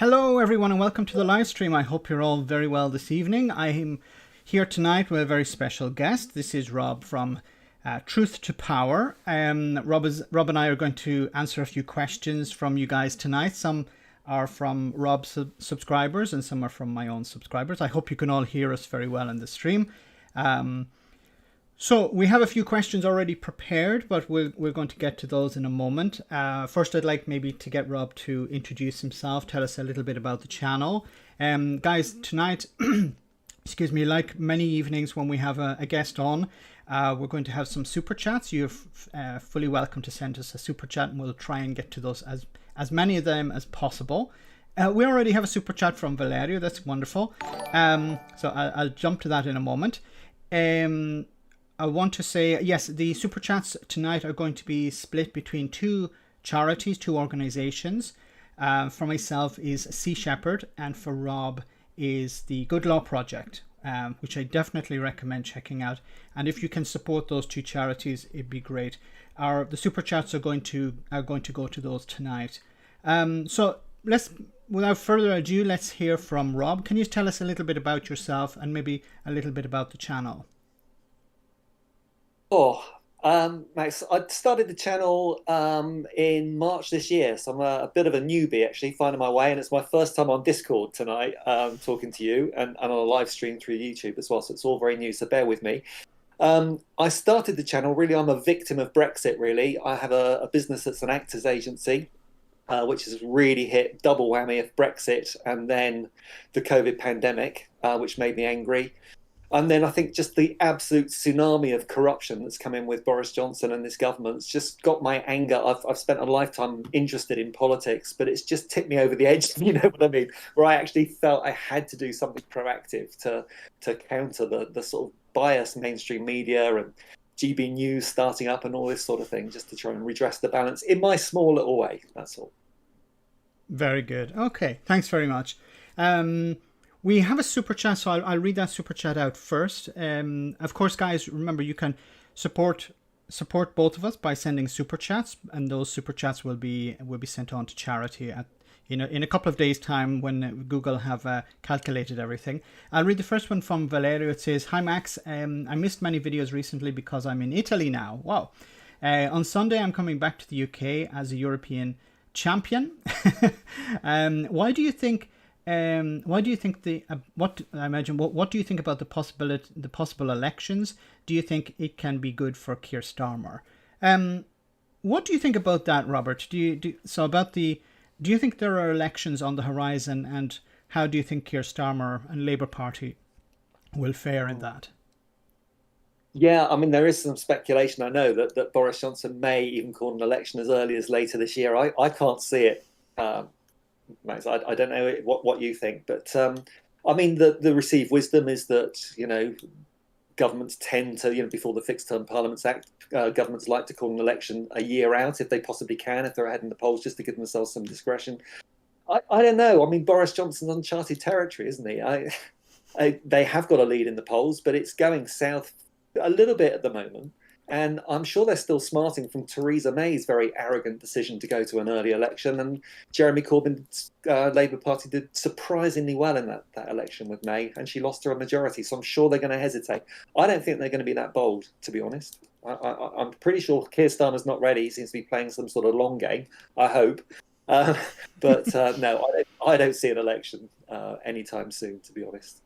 Hello, everyone, and welcome to the live stream. I hope you're all very well this evening. I am here tonight with a very special guest. This is Rob from Truth to Power. Rob and I are going to answer a few questions from you guys tonight. Some are from Rob's subscribers and some are from my own subscribers. I hope you can all hear us very well in the stream. So we have a few questions already prepared, but we're going to get to those in a moment. First, I'd like maybe to get Rob to introduce himself, tell us a little bit about the channel. Guys, tonight, excuse me, like many evenings when we have a guest on, we're going to have some super chats. You're fully welcome to send us a super chat, and we'll try and get to those as many of them as possible. We already have a super chat from Valerio. That's wonderful. So I'll jump to that in a moment. I want to say, yes, the super chats tonight are going to be split between two charities, two organizations. For myself is Sea Shepherd, and for Rob is the Good Law Project, which I definitely recommend checking out. And if you can support those two charities, it'd be great. The super chats are going to go to those tonight. So without further ado, let's hear from Rob. Can you tell us a little bit about yourself and maybe a little bit about the channel? Max, I started the channel in March this year, so I'm a bit of a newbie actually, finding my way, and it's my first time on Discord tonight, talking to you, and on a live stream through YouTube as well, so it's all very new, so bear with me. I started the channel, really, I'm a victim of Brexit, really. I have a business that's an actors agency, which has really hit double whammy of Brexit and then the COVID pandemic, which made me angry. And then I think just the absolute tsunami of corruption that's come in with Boris Johnson and this government's just got my anger. I've spent a lifetime interested in politics, but it's just tipped me over the edge, you know what I mean? Where I actually felt I had to do something proactive to counter the sort of biased mainstream media and GB News starting up and all this sort of thing, just to try and redress the balance in my small little way, that's all. Very good. Okay, thanks very much. We have a super chat, so I'll read that super chat out first. Of course, guys, remember you can support both of us by sending super chats, and those super chats will be sent on to charity in a couple of days' time when Google have calculated everything. I'll read the first one from Valerio. It says, "Hi Max, I missed many videos recently because I'm in Italy now. Wow. On Sunday, I'm coming back to the UK as a European champion. Why do you think what do you think what do you think about the possible elections? Do you think it can be good for Keir Starmer? What do you think about that, Robert? Do you think there are elections on the horizon, and how do you think Keir Starmer and Labour Party will fare in that? Yeah, I mean, there is some speculation, I know, that Boris Johnson may even call an election as early as later this year. I can't see it. Max, I don't know what you think, but I mean, the received wisdom is that, governments tend to, before the Fixed Term Parliaments Act, governments like to call an election a year out if they possibly can, if they're ahead in the polls, just to give themselves some discretion. I don't know. I mean, Boris Johnson's uncharted territory, isn't he? They have got a lead in the polls, but it's going south a little bit at the moment. And I'm sure they're still smarting from Theresa May's very arrogant decision to go to an early election. And Jeremy Corbyn's Labour Party did surprisingly well in that election with May, and she lost to a majority. So I'm sure they're going to hesitate. I don't think they're going to be that bold, to be honest. I'm pretty sure Keir Starmer's not ready. He seems to be playing some sort of long game, I hope. But no, I don't see an election anytime soon, to be honest.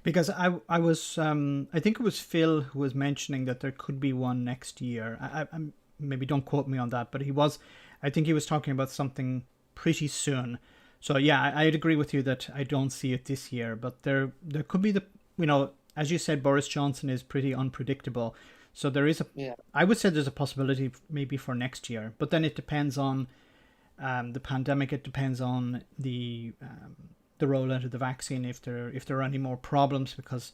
Because I was I think it was Phil who was mentioning that there could be one next year. I maybe don't quote me on that, but I think he was talking about something pretty soon. So yeah, I'd agree with you that I don't see it this year, but there could be as you said, Boris Johnson is pretty unpredictable. So there is I would say there's a possibility maybe for next year, but then it depends on the pandemic. It depends on the rollout of the vaccine, if there are any more problems, because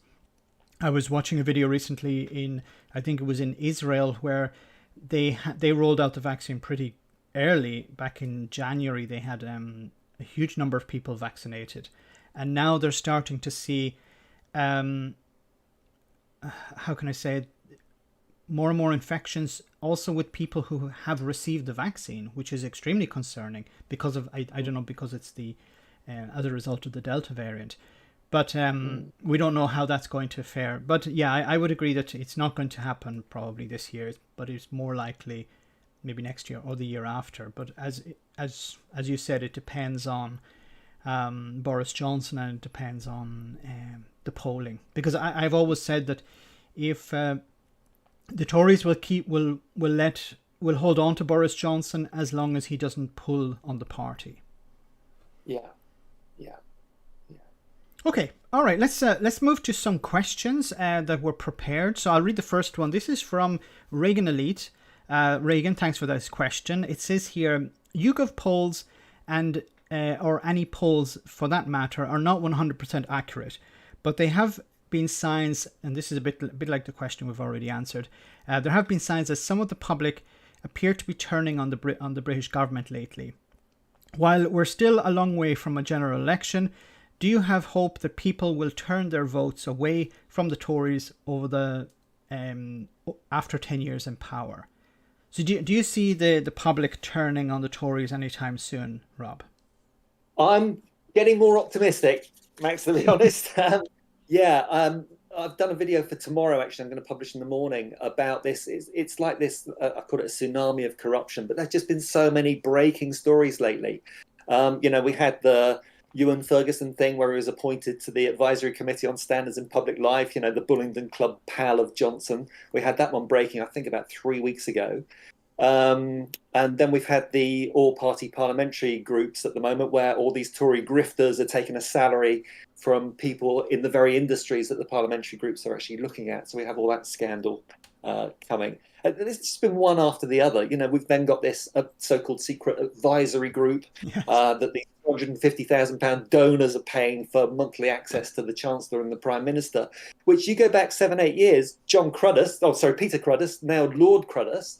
I was watching a video recently I think it was in Israel, where they rolled out the vaccine pretty early. Back in January, they had a huge number of people vaccinated, and now they're starting to see how can I say it, more and more infections also with people who have received the vaccine, which is extremely concerning because of I don't know, because it's the as a result of the Delta variant. But we don't know how that's going to fare. But yeah, I would agree that it's not going to happen probably this year, but it's more likely maybe next year or the year after. But as you said, it depends on Boris Johnson, and it depends on the polling. Because I've always said that if the Tories will hold on to Boris Johnson as long as he doesn't pull on the party. Yeah. Okay, all right. Let's move to some questions that were prepared. So I'll read the first one. This is from Reagan Elite. Reagan, thanks for this question. It says here, YouGov polls and or any polls for that matter are not 100% accurate, but they have been signs, and this is a bit like the question we've already answered. There have been signs that some of the public appear to be turning on the British government lately. While we're still a long way from a general election, do you have hope that people will turn their votes away from the Tories over the after 10 years in power? So do you see the public turning on the Tories anytime soon, Rob? I'm getting more optimistic, Max, to be honest. I've done a video for tomorrow, actually, I'm going to publish in the morning, about this. It's like this, I call it a tsunami of corruption, but there's just been so many breaking stories lately. We had the Ewan Ferguson thing where he was appointed to the Advisory Committee on Standards in Public Life, the Bullingdon Club pal of Johnson. We had that one breaking, I think, about 3 weeks ago. And then we've had the all-party parliamentary groups at the moment where all these Tory grifters are taking a salary from people in the very industries that the parliamentary groups are actually looking at. So we have all that scandal coming. It's just been one after the other. We've then got this so-called secret advisory group that the £250,000 donors are paying for monthly access to the Chancellor and the Prime Minister, which you go back 7-8 years, Peter Cruddas, now Lord Cruddas,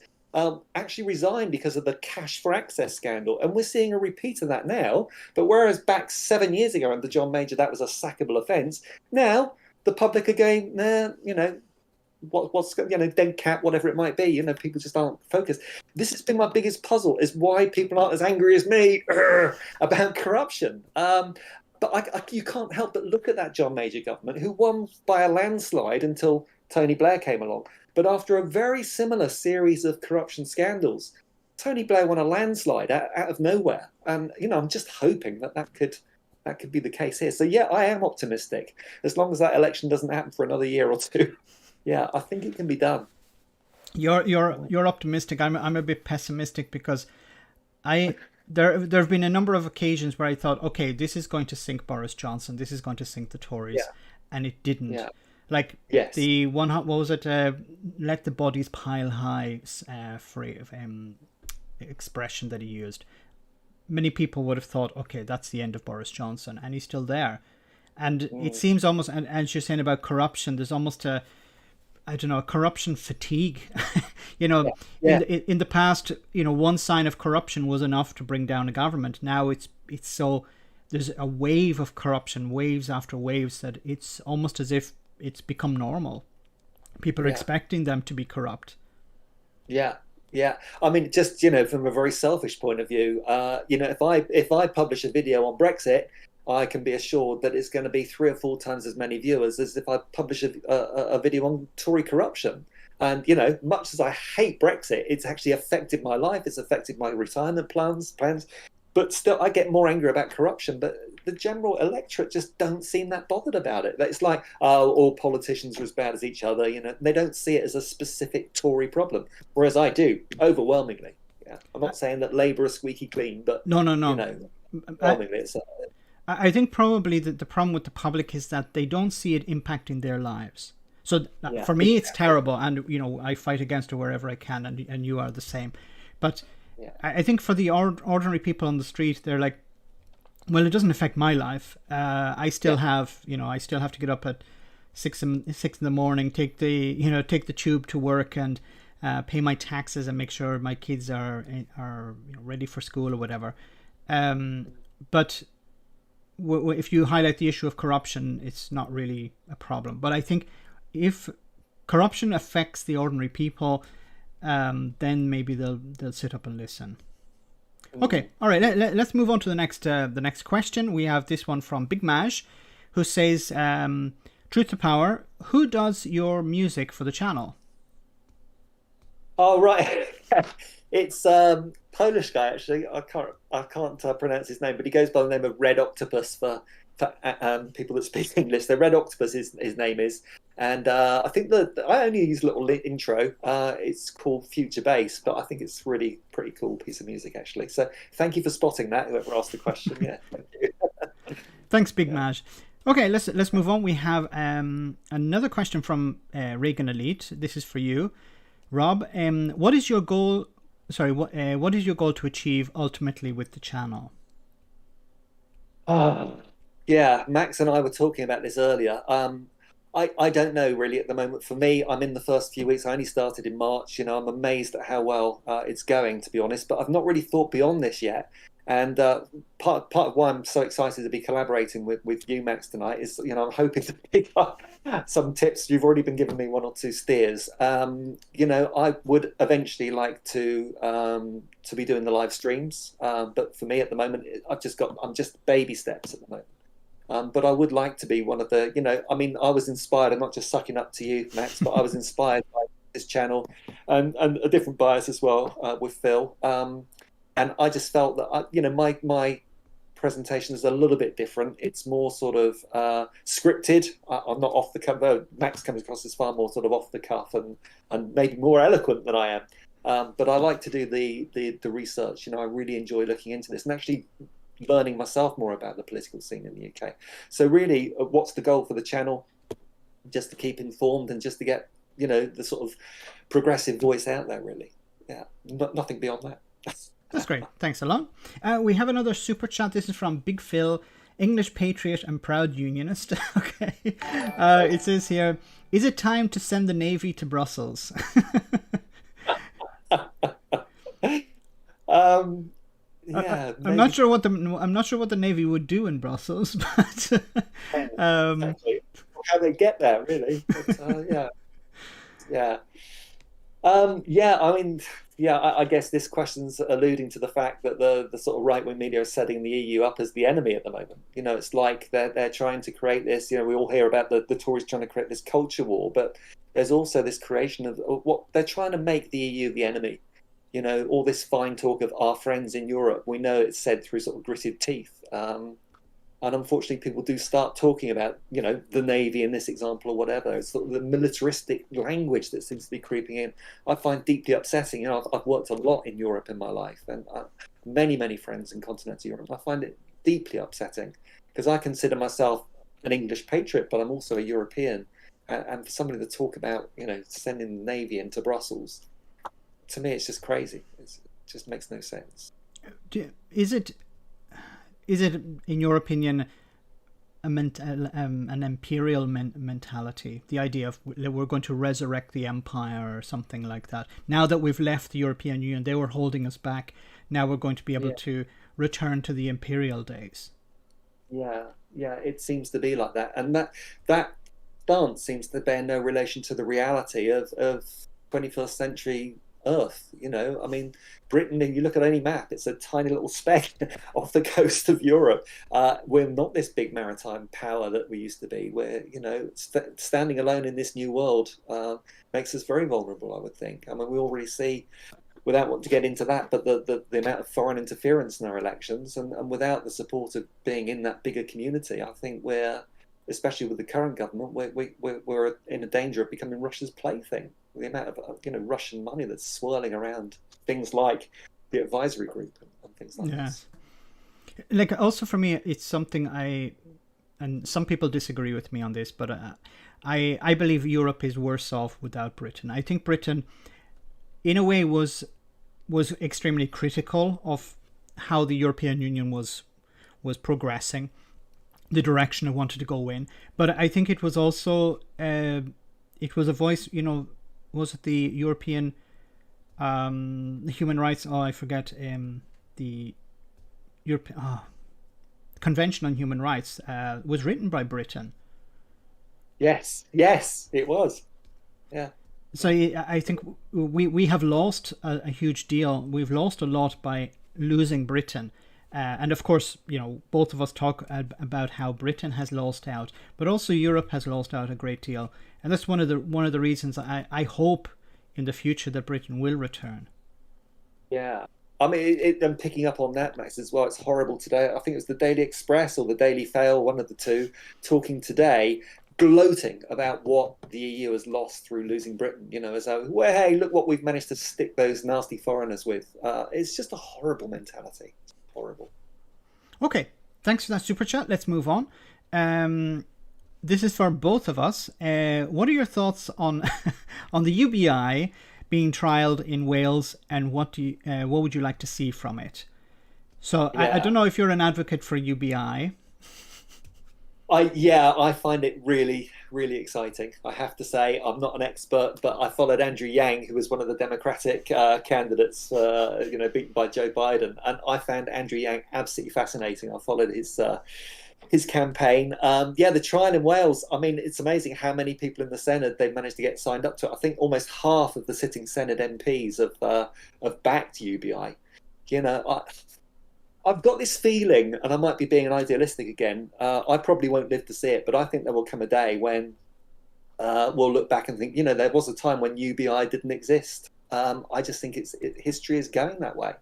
actually resigned because of the cash for access scandal. And we're seeing a repeat of that now. But whereas back 7 years ago under John Major, that was a sackable offence, now the public are going, what's dead cat, whatever it might be. People just aren't focused. This has been my biggest puzzle, is why people aren't as angry as me about corruption. But you can't help but look at that John Major government, who won by a landslide until Tony Blair came along. But after a very similar series of corruption scandals, Tony Blair won a landslide out of nowhere. And, I'm just hoping that could be the case here. So, yeah, I am optimistic. As long as that election doesn't happen for another year or two, yeah, I think it can be done. You're optimistic. I'm a bit pessimistic because there have been a number of occasions where I thought, okay, this is going to sink Boris Johnson. This is going to sink the Tories. Yeah. And it didn't. Yeah. Like the one, what was it? Let the bodies pile high expression that he used. Many people would have thought, okay, that's the end of Boris Johnson, and he's still there. And it seems almost, and as you're saying about corruption, there's almost a corruption fatigue. In the past, one sign of corruption was enough to bring down a government. Now it's so there's a wave of corruption, waves after waves, that it's almost as if it's become normal. People are expecting them to be corrupt. Yeah. I mean, just from a very selfish point of view, if I publish a video on Brexit, I can be assured that it's going to be 3 or 4 times as many viewers as if I publish a video on Tory corruption. And much as I hate Brexit, it's actually affected my life. It's affected my retirement plans. But still, I get more angry about corruption. But the general electorate just don't seem that bothered about it. It's like, all politicians are as bad as each other. They don't see it as a specific Tory problem, whereas I do, overwhelmingly. Yeah, I'm not saying that Labour are squeaky clean, but no. Overwhelmingly, it's. I think probably the problem with the public is that they don't see it impacting their lives. So for me, it's terrible, and I fight against it wherever I can, and you are the same. But I think for the ordinary people on the street, they're like, well, it doesn't affect my life. I still have, I still have to get up at 6 in the morning, take the tube to work, and pay my taxes and make sure my kids are ready for school or whatever. But if you highlight the issue of corruption, it's not really a problem. But I think if corruption affects the ordinary people, then maybe they'll sit up and listen. Okay, all right. Let's move on to the next question. We have this one from Big Maj, who says, "Truth to power. Who does your music for the channel?" Oh right, it's Polish guy actually. I can't pronounce his name, but he goes by the name of Red Octopus for people that speak English. So Red Octopus his name is, and I think that I only use a little intro. It's called Future Bass, but I think it's really pretty cool piece of music actually. So thank you for spotting that. Whoever asked the question, yeah. Thank you. Thanks, Big Maj. Okay, let's move on. We have another question from Reagan Elite. This is for you, Rob. What is your goal? Sorry, what is your goal to achieve ultimately with the channel? Yeah, Max and I were talking about this earlier. I don't know really at the moment. For me, I'm in the first few weeks. I only started in March. I'm amazed at how well it's going, to be honest. But I've not really thought beyond this yet. And part of why I'm so excited to be collaborating with you, Max, tonight is, I'm hoping to pick up some tips. You've already been giving me one or two steers. I would eventually like to be doing the live streams. But for me at the moment, I'm just baby steps at the moment. But I would like to be one of the, I was inspired. I'm not just sucking up to you, Max, but I was inspired by this channel and a different bias as well with Phil. And I just felt that, my presentation is a little bit different. It's more sort of scripted. I'm not off the cuff. Max comes across as far more sort of off the cuff and maybe more eloquent than I am. But I like to do the research. I really enjoy looking into this and actually learning myself more about the political scene in the UK. So really, what's the goal for the channel? Just to keep informed and just to get, the sort of progressive voice out there, really. Yeah, nothing beyond that. That's great. Thanks a lot. We have another super chat. This is from Big Phil, English patriot and proud unionist. Okay. It says here, is it time to send the Navy to Brussels? Yeah, I'm not sure what the Navy would do in Brussels, but exactly. How they get there, really. But, yeah. Yeah. I guess this question's alluding to the fact that the sort of right-wing media is setting the EU up as the enemy at the moment. It's like they're trying to create this. We all hear about the Tories trying to create this culture war, but there's also this creation of what they're trying to make the EU the enemy. All this fine talk of our friends in Europe. We know it's said through sort of gritted teeth. And unfortunately, people do start talking about, the Navy in this example or whatever. It's sort of the militaristic language that seems to be creeping in. I find deeply upsetting. I've worked a lot in Europe in my life and many, many friends in continental Europe. I find it deeply upsetting because I consider myself an English patriot, but I'm also a European. And for somebody to talk about, sending the Navy into Brussels, to me, it's just crazy. It just makes no sense. Is it, in your opinion, an imperial mentality? The idea of we're going to resurrect the empire or something like that. Now that we've left the European Union, they were holding us back. Now we're going to be able to return to the imperial days. Yeah, it seems to be like that. And that stance seems to bear no relation to the reality of 21st century Earth. Britain, if you look at any map, it's a tiny little speck off the coast of Europe. We're not this big maritime power that we used to be. We're, standing alone in this new world makes us very vulnerable, I would think. We already see, without wanting to get into that, but the amount of foreign interference in our elections and without the support of being in that bigger community, I think we're, especially with the current government, we're in a danger of becoming Russia's plaything. The amount of Russian money that's swirling around things like the advisory group and things like this. Like, also for me, it's something and some people disagree with me on this, but I believe Europe is worse off without Britain. I think Britain, in a way, was extremely critical of how the European Union was progressing, the direction it wanted to go in. But I think it was also it was a voice, was it the European human rights? Oh, I forget. The European Convention on Human Rights was written by Britain. Yes, it was. Yeah. So I think we have lost a huge deal. We've lost a lot by losing Britain. And of course, both of us talk about how Britain has lost out, but also Europe has lost out a great deal. And that's one of the reasons I hope in the future that Britain will return. Yeah. I mean, I'm picking up on that, Max, as well. It's horrible today. I think it was the Daily Express or the Daily Fail, one of the two, talking today, gloating about what the EU has lost through losing Britain. As though, well, hey, look what we've managed to stick those nasty foreigners with. It's just a horrible mentality. It's horrible. Okay, thanks for that super chat. Let's move on. This is for both of us. What are your thoughts on on the UBI being trialed in Wales, and what would you like to see from it? So yeah. I don't know if you're an advocate for UBI. I find it really, really exciting. I have to say, I'm not an expert, but I followed Andrew Yang, who was one of the Democratic candidates, beaten by Joe Biden, and I found Andrew Yang absolutely fascinating. I followed his campaign. The trial in Wales. I mean, it's amazing how many people in the Senate they've managed to get signed up to it. I think almost half of the sitting Senate MPs have backed UBI. I've got this feeling, and I might be being idealistic again. I probably won't live to see it, but I think there will come a day when we'll look back and think, there was a time when UBI didn't exist. I just think history is going that way.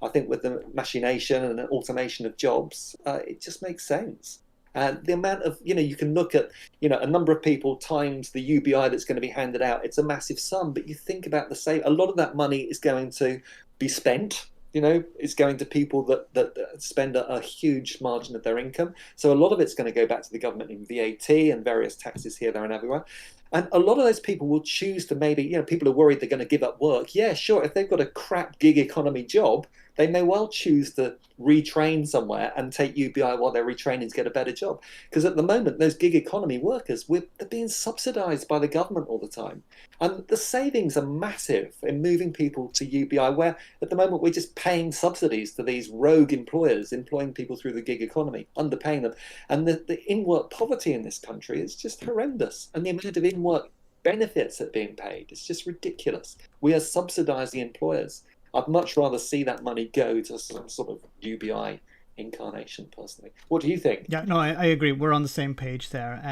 I think with the machination and automation of jobs, it just makes sense. And the amount of, you can look at, a number of people times the UBI that's going to be handed out. It's a massive sum, but you think about a lot of that money is going to be spent. It's going to people that spend a huge margin of their income. So a lot of it's going to go back to the government in VAT and various taxes here, there, and everywhere. And a lot of those people will choose to maybe, people are worried they're going to give up work. Yeah, sure. If they've got a crap gig economy job, they may well choose to retrain somewhere and take UBI while they're retraining to get a better job. Because at the moment, those gig economy workers, they're being subsidised by the government all the time. And the savings are massive in moving people to UBI, where at the moment we're just paying subsidies to these rogue employers, employing people through the gig economy, underpaying them. And the in-work poverty in this country is just horrendous. And the amount of in-work benefits that are being paid is just ridiculous. We are subsidising employers. I'd much rather see that money go to some sort of UBI incarnation, personally. What do you think? Yeah, no, I agree. We're on the same page there.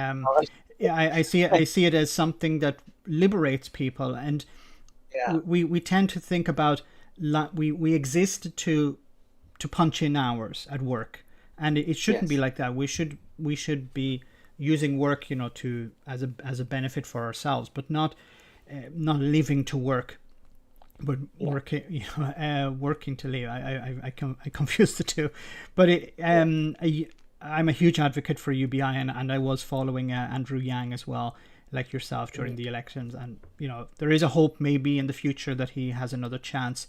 I see it as something that liberates people, and we tend to think about we exist to punch in hours at work, and it shouldn't be like that. We should be using work, to as a benefit for ourselves, but not living to work. But working, working to live. I confuse the two, but I'm a huge advocate for UBI, and I was following Andrew Yang as well, like yourself, during the elections, and there is a hope maybe in the future that he has another chance,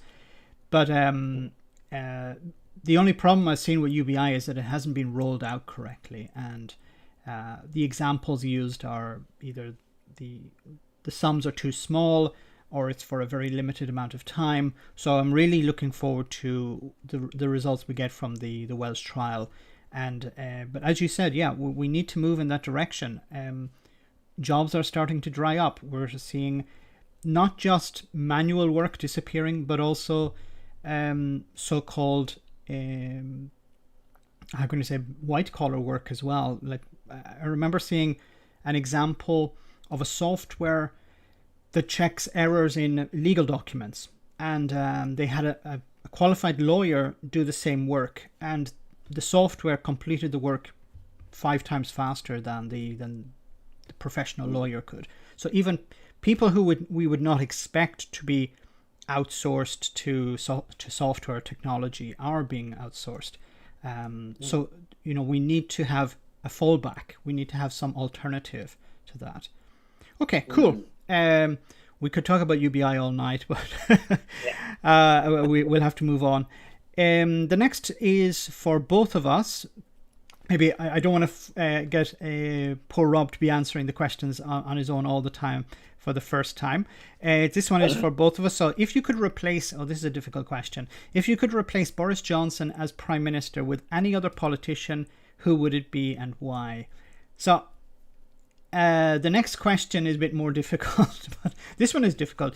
but the only problem I've seen with UBI is that it hasn't been rolled out correctly, and the examples used are either the sums are too small, or it's for a very limited amount of time. So I'm really looking forward to the results we get from the Welsh trial. And but as you said, we need to move in that direction. Jobs are starting to dry up. We're seeing not just manual work disappearing, but also so-called how can I say white collar work as well. Like I remember seeing an example of a software that checks errors in legal documents, and they had a qualified lawyer do the same work, and the software completed the work 5 times faster than the professional lawyer could. So even people who we would not expect to be outsourced to software technology are being outsourced. So we need to have a fallback. We need to have some alternative to that. Okay, cool. We could talk about UBI all night, but we'll have to move on. The next is for both of us. Maybe I don't want to get poor Rob to be answering the questions on his own all the time for the first time. This one is for both of us. So if you could replace, this is a difficult question. If you could replace Boris Johnson as Prime Minister with any other politician, who would it be and why? So The next question is a bit more difficult, but this one is difficult.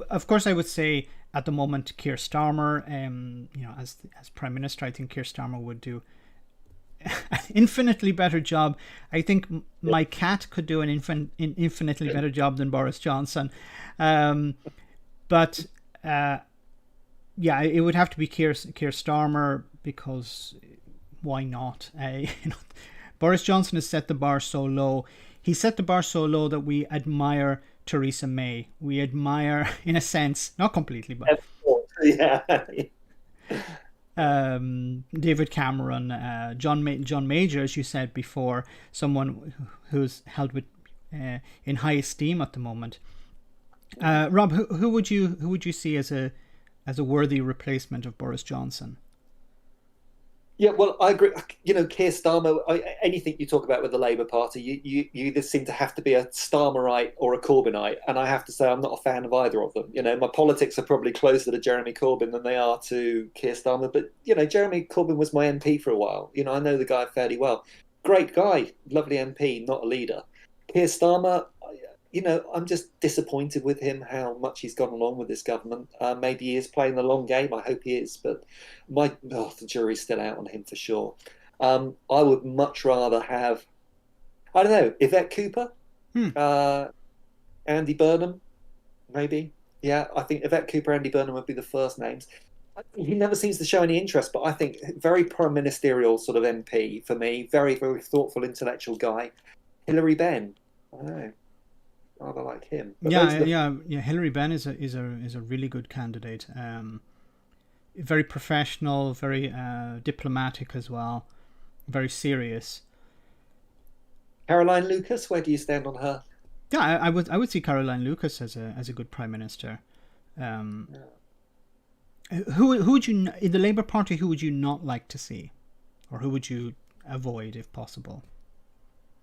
Of course, I would say at the moment, Keir Starmer, as Prime Minister, I think Keir Starmer would do an infinitely better job. I think my cat could do an infinitely better job than Boris Johnson. But it would have to be Keir Starmer, because why not? Boris Johnson has set the bar so low. He set the bar so low that we admire Theresa May. We admire, in a sense, not completely, but David Cameron, John Major, as you said before, someone who's held with in high esteem at the moment. Rob, who would you see as a worthy replacement of Boris Johnson? Yeah, well, I agree. Keir Starmer, anything you talk about with the Labour Party, you either seem to have to be a Starmerite or a Corbynite. And I have to say, I'm not a fan of either of them. My politics are probably closer to Jeremy Corbyn than they are to Keir Starmer. But, Jeremy Corbyn was my MP for a while. I know the guy fairly well. Great guy, lovely MP, not a leader. Keir Starmer, I'm just disappointed with him, how much he's gone along with this government. Maybe he is playing the long game. I hope he is. But the jury's still out on him for sure. I would much rather have, I don't know, Yvette Cooper, Andy Burnham, maybe. Yeah, I think Yvette Cooper, Andy Burnham would be the first names. He never seems to show any interest, but I think very pro-ministerial sort of MP for me. Very, very thoughtful, intellectual guy. Hilary Benn. I don't know. Rather like him. But Hilary Benn is a really good candidate. Very professional, very diplomatic as well, very serious. Caroline Lucas, where do you stand on her? Yeah, I would see Caroline Lucas as a good prime minister. Who would you, in the Labour Party, who would you not like to see, or who would you avoid if possible?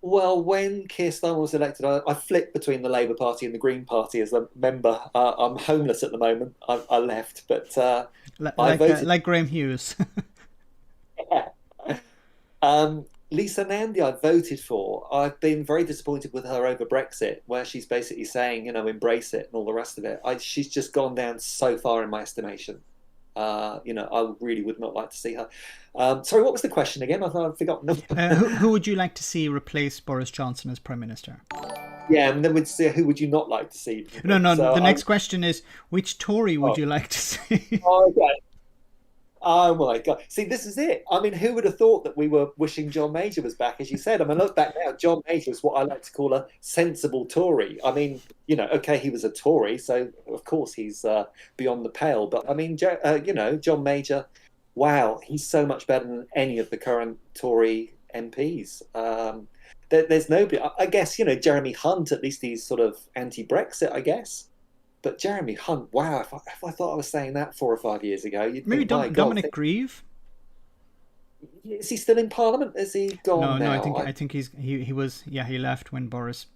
Well, when Keir Starmer was elected, I flipped between the Labour Party and the Green Party as a member. I'm homeless at the moment. I left, but I voted like Graham Hughes. Lisa Nandy, I voted for. I've been very disappointed with her over Brexit, where she's basically saying, embrace it and all the rest of it. She's just gone down so far in my estimation. I really would not like to see her. Sorry, what was the question again? I've forgotten. Who would you like to see replace Boris Johnson as Prime Minister? Yeah, and then we'd say, who would you not like to see? No. So the next question is, which Tory would you like to see? Okay. Oh my God! See, this is it. I mean, who would have thought that we were wishing John Major was back? As you said, look back now. John Major is what I like to call a sensible Tory. I mean, okay, he was a Tory, so of course he's beyond the pale. But I mean, John Major, wow, he's so much better than any of the current Tory MPs. There's nobody. I guess Jeremy Hunt. At least he's sort of anti-Brexit, I guess. But Jeremy Hunt, wow! If I thought I was saying that 4 or 5 years ago, you'd maybe think, Dominic Grieve. Is he still in Parliament? Is he gone now? No. I think he was. Yeah, he left when Boris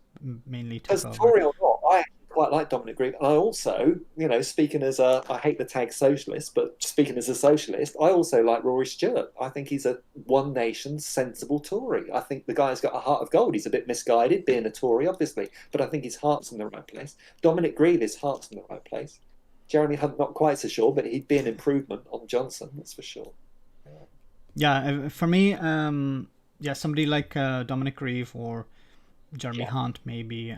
mainly took over. As Tory or not, I actually quite like Dominic Grieve, and I also, speaking as I hate the tag socialist, but speaking as a socialist, I also like Rory Stewart. I think he's a one nation sensible Tory. I think the guy's got a heart of gold. He's a bit misguided being a Tory, obviously, but I think his heart's in the right place. Dominic Grieve, his heart's in the right place. Jeremy Hunt, not quite so sure, but he'd be an improvement on Johnson, that's for sure. Yeah, for me, somebody like Dominic Grieve or Jeremy Hunt, maybe.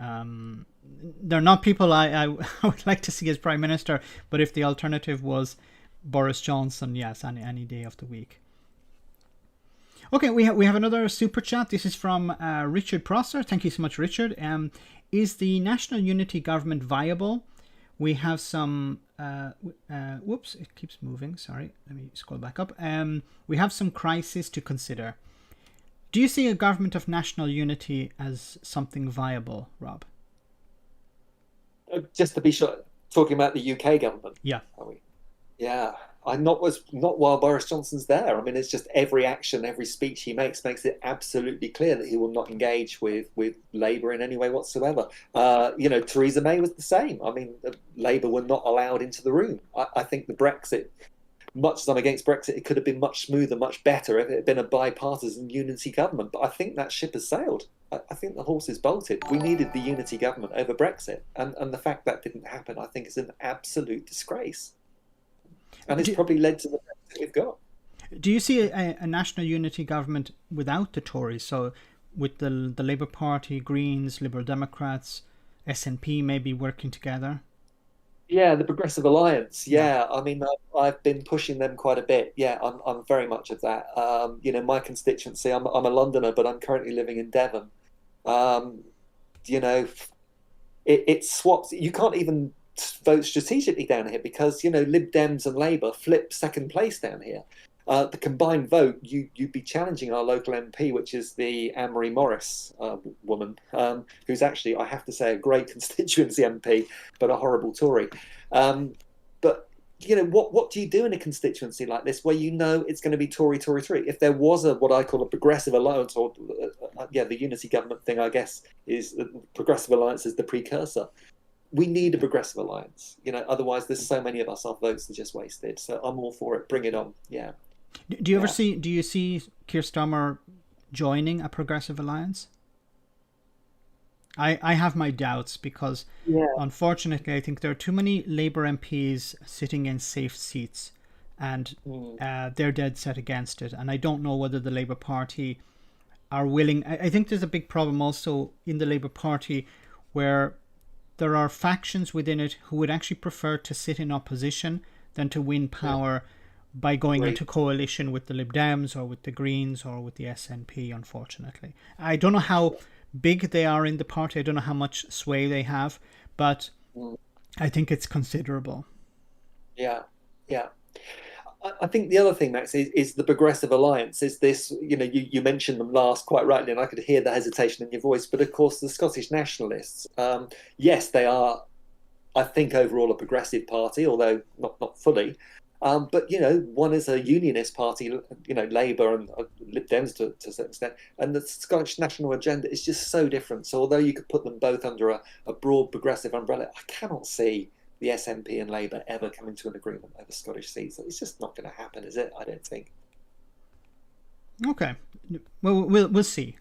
They're not people I would like to see as Prime Minister, but if the alternative was Boris Johnson, yes, any day of the week. Okay, we have another super chat. This is from Richard Prosser. Thank you so much, Richard. Is the National Unity Government viable? We have some... whoops, it keeps moving. Sorry, let me scroll back up. We have some crises to consider. Do you see a government of national unity as something viable, Rob? Just to be sure, talking about the UK government. Yeah. Are we? Yeah. Not while Boris Johnson's there. I mean, it's just every action, every speech he makes it absolutely clear that he will not engage with Labour in any way whatsoever. Theresa May was the same. I mean, Labour were not allowed into the room. I think the Brexit, much as I'm against Brexit, it could have been much smoother, much better if it had been a bipartisan unity government. But I think that ship has sailed. I think the horse is bolted. We needed the unity government over Brexit, and the fact that didn't happen, I think, is an absolute disgrace, and it's probably led to the Brexit we've got. Do you see a national unity government without the Tories? So with the Labour Party, Greens, Liberal Democrats, SNP maybe working together? Yeah, the Progressive Alliance. Yeah, I mean, I've been pushing them quite a bit. Yeah, I'm very much of that. My constituency. I'm a Londoner, but I'm currently living in Devon. Um, you know, it swaps. You can't even vote strategically down here because Lib Dems and Labour flip second place down here. The combined vote, you'd be challenging our local MP, which is the Anne-Marie Morris woman, who's actually, I have to say, a great constituency MP, but a horrible Tory. But what do you do in a constituency like this where it's going to be Tory, Tory, Tory? If there was what I call a progressive alliance, or the unity government thing, I guess, is the progressive alliance is the precursor. We need a progressive alliance. Otherwise there's so many of us, our votes are just wasted. So I'm all for it. Bring it on. Yeah. Do you see Keir Starmer joining a progressive alliance? I have my doubts because unfortunately I think there are too many Labour MPs sitting in safe seats and they're dead set against it, and I don't know whether the Labour Party are willing. I think there's a big problem also in the Labour Party where there are factions within it who would actually prefer to sit in opposition than to win power by going into coalition with the Lib Dems or with the Greens or with the SNP, unfortunately. I don't know how big they are in the party. I don't know how much sway they have, but I think it's considerable. Yeah, yeah. I think the other thing, Max, is the Progressive Alliance. Is this, you mentioned them last quite rightly, and I could hear the hesitation in your voice. But of course, the Scottish Nationalists, yes, they are, I think, overall a progressive party, although not fully. But one is a unionist party, Labour and Lib Dems to a certain extent, and the Scottish national agenda is just so different. So although you could put them both under a broad progressive umbrella, I cannot see the SNP and Labour ever coming to an agreement over Scottish seats. It's just not going to happen, is it? I don't think. Okay, well, we'll see.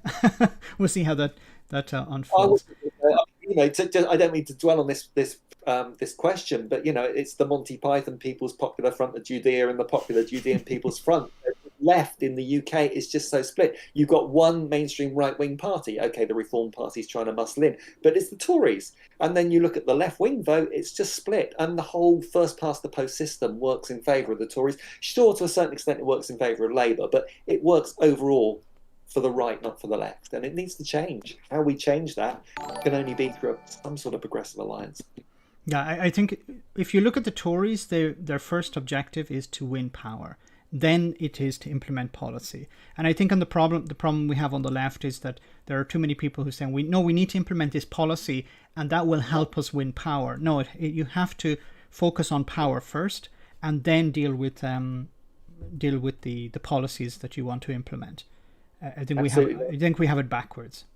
We'll see how that unfolds. I don't mean to dwell on this question, but it's the Monty Python People's Popular Front of Judea and the Popular Judean People's Front. Left in the UK is just so split. You've got one mainstream right-wing party. Okay, the Reform Party's trying to muscle in, but it's the Tories. And then you look at the left-wing vote, it's just split. And the whole first-past-the-post system works in favour of the Tories. Sure, to a certain extent, it works in favour of Labour, but it works overall for the right, not for the left. And it needs to change. How we change that can only be through some sort of progressive alliance. Yeah, I think if you look at the Tories, their first objective is to win power. Then it is to implement policy. And I think the problem we have on the left is that there are too many people who say, we need to implement this policy and that will help us win power. No, you have to focus on power first and then deal with the policies that you want to implement. I think we have it backwards.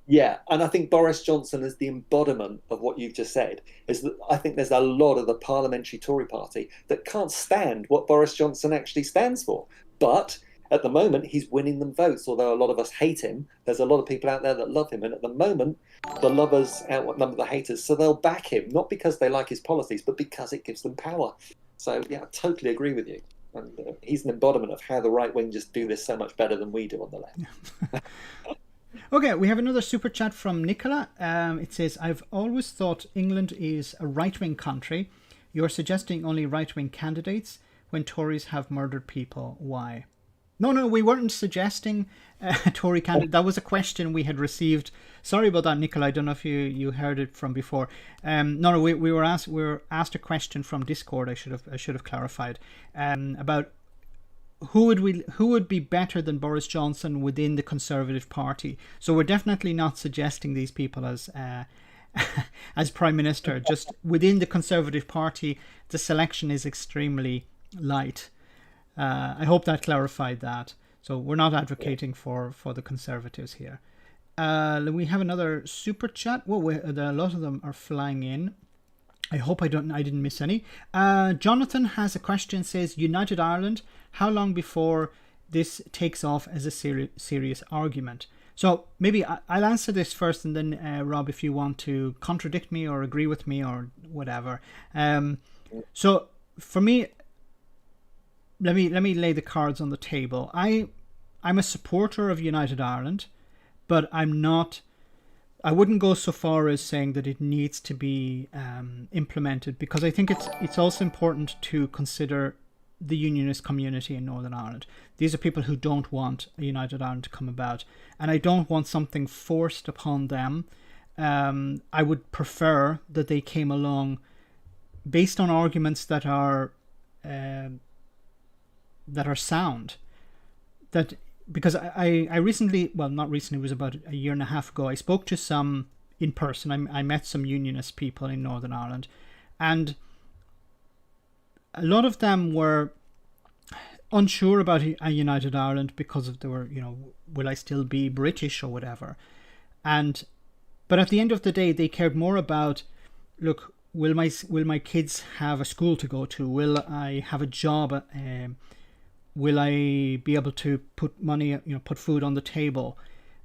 Yeah, and I think Boris Johnson is the embodiment of what you've just said. Is that I think there's a lot of the Parliamentary Tory party that can't stand what Boris Johnson actually stands for. But at the moment, he's winning them votes, although a lot of us hate him. There's a lot of people out there that love him. And at the moment, the lovers outnumber the haters. So they'll back him, not because they like his policies, but because it gives them power. So, yeah, I totally agree with you. And he's an embodiment of how the right wing just do this so much better than we do on the left. Okay, we have another super chat from Nicola. It says, I've always thought England is a right-wing country. You're suggesting only right-wing candidates when Tories have murdered people. Why? No, we weren't suggesting a Tory candidate. That was a question we had received. Sorry about that, Nicola. I don't know if you heard it from before. We were asked a question from Discord. I should have clarified about who would be better than Boris Johnson within the Conservative Party. So we're definitely not suggesting these people as Prime Minister. Just within the Conservative Party, the selection is extremely light. I hope that clarified that. So we're not advocating for the Conservatives here. We have another super chat. A lot of them are flying in. I hope I didn't miss any. Jonathan has a question. Says, United Ireland, how long before this takes off as a serious argument? So maybe I'll answer this first, and then Rob, if you want to contradict me or agree with me or whatever. So for me, let me lay the cards on the table. I'm a supporter of United Ireland, but I wouldn't go so far as saying that it needs to be implemented, because I think it's also important to consider the unionist community in Northern Ireland. These are people who don't want a United Ireland to come about, and I don't want something forced upon them. I would prefer that they came along based on arguments that are sound. That because I recently, well, not recently, it was about a year and a half ago, I spoke to some in person. I met some unionist people in Northern Ireland, and a lot of them were unsure about a United Ireland because they were, will I still be British or whatever? But at the end of the day, they cared more about, look, will my kids have a school to go to? Will I have a job? Will I be able to put money, put food on the table?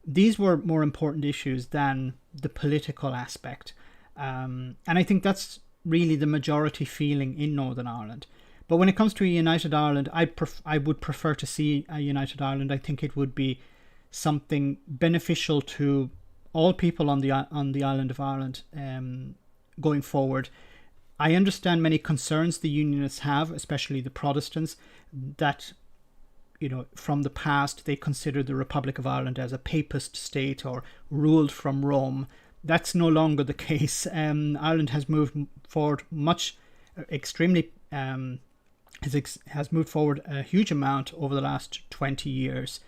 These were more important issues than the political aspect. And I think that's really the majority feeling in Northern Ireland. But when it comes to a United Ireland, I would prefer to see a United Ireland. I think it would be something beneficial to all people on the island of Ireland going forward. I understand many concerns the unionists have, especially the Protestants, that from the past they considered the Republic of Ireland as a papist state or ruled from Rome. That's no longer the case. Ireland has moved forward has moved forward a huge amount over the last 20 years.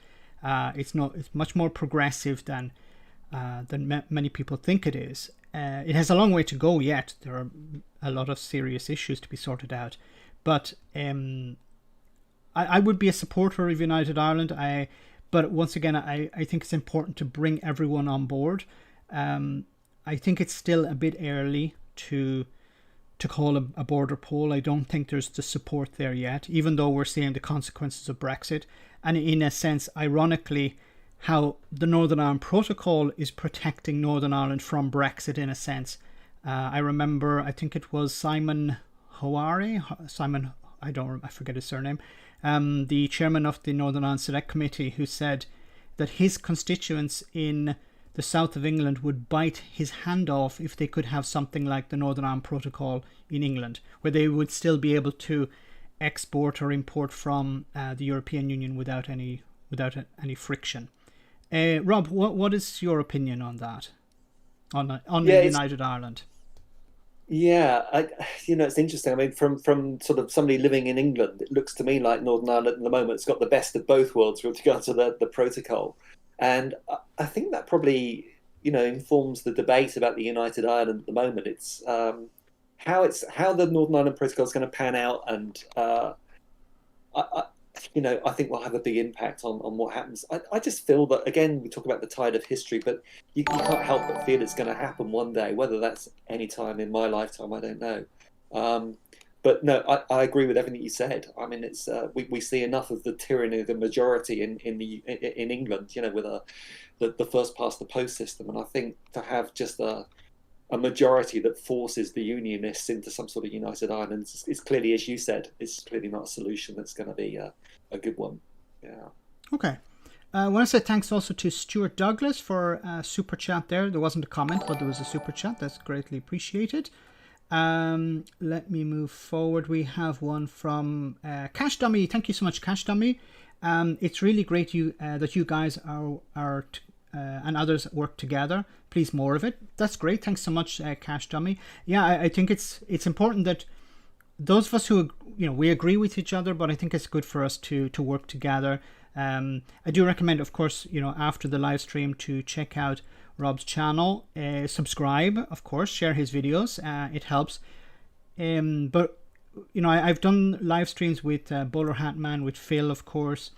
It's much more progressive than many people think it is. It has a long way to go yet. There are a lot of serious issues to be sorted out. But I would be a supporter of United Ireland. But once again, I think it's important to bring everyone on board. I think it's still a bit early to call a border poll. I don't think there's the support there yet, even though we're seeing the consequences of Brexit. And in a sense, ironically, how the Northern Ireland Protocol is protecting Northern Ireland from Brexit in a sense. I remember, I think it was Simon Hoare, I forget his surname, the chairman of the Northern Ireland Select Committee, who said that his constituents in the south of England would bite his hand off if they could have something like the Northern Ireland Protocol in England, where they would still be able to export or import from the European Union without any friction. Rob, what is your opinion on that? On United Ireland? Yeah, it's interesting. I mean, from sort of somebody living in England, it looks to me like Northern Ireland at the moment has got the best of both worlds with regard to the protocol. And I think that probably, informs the debate about the United Ireland at the moment. It's how the Northern Ireland Protocol is going to pan out, and I think will have a big impact on what happens. I just feel that, again, we talk about the tide of history, but you can't help but feel it's going to happen one day. Whether that's any time in my lifetime, I don't know. But no, I agree with everything you said. I mean, it's we see enough of the tyranny of the majority in England, with the first past the post system, and I think to have just a majority that forces the unionists into some sort of United Ireland is clearly, as you said, it's clearly not a solution that's going to be a good one. Yeah. Okay. I want to say thanks also to Stuart Douglas for a super chat there. There wasn't a comment, but there was a super chat. That's greatly appreciated. Let me move forward. We have one from Cash Dummy. Thank you so much, Cash Dummy. It's really great that you guys are and others work together. Please, more of it. That's great. Thanks so much, Cash Dummy. Yeah, I think it's important that those of us who we agree with each other, but I think it's good for us to work together. I do recommend, of course, after the live stream, to check out Rob's channel, subscribe, of course, share his videos. It helps. But I've done live streams with Bowler Hat Man, with Phil, of course,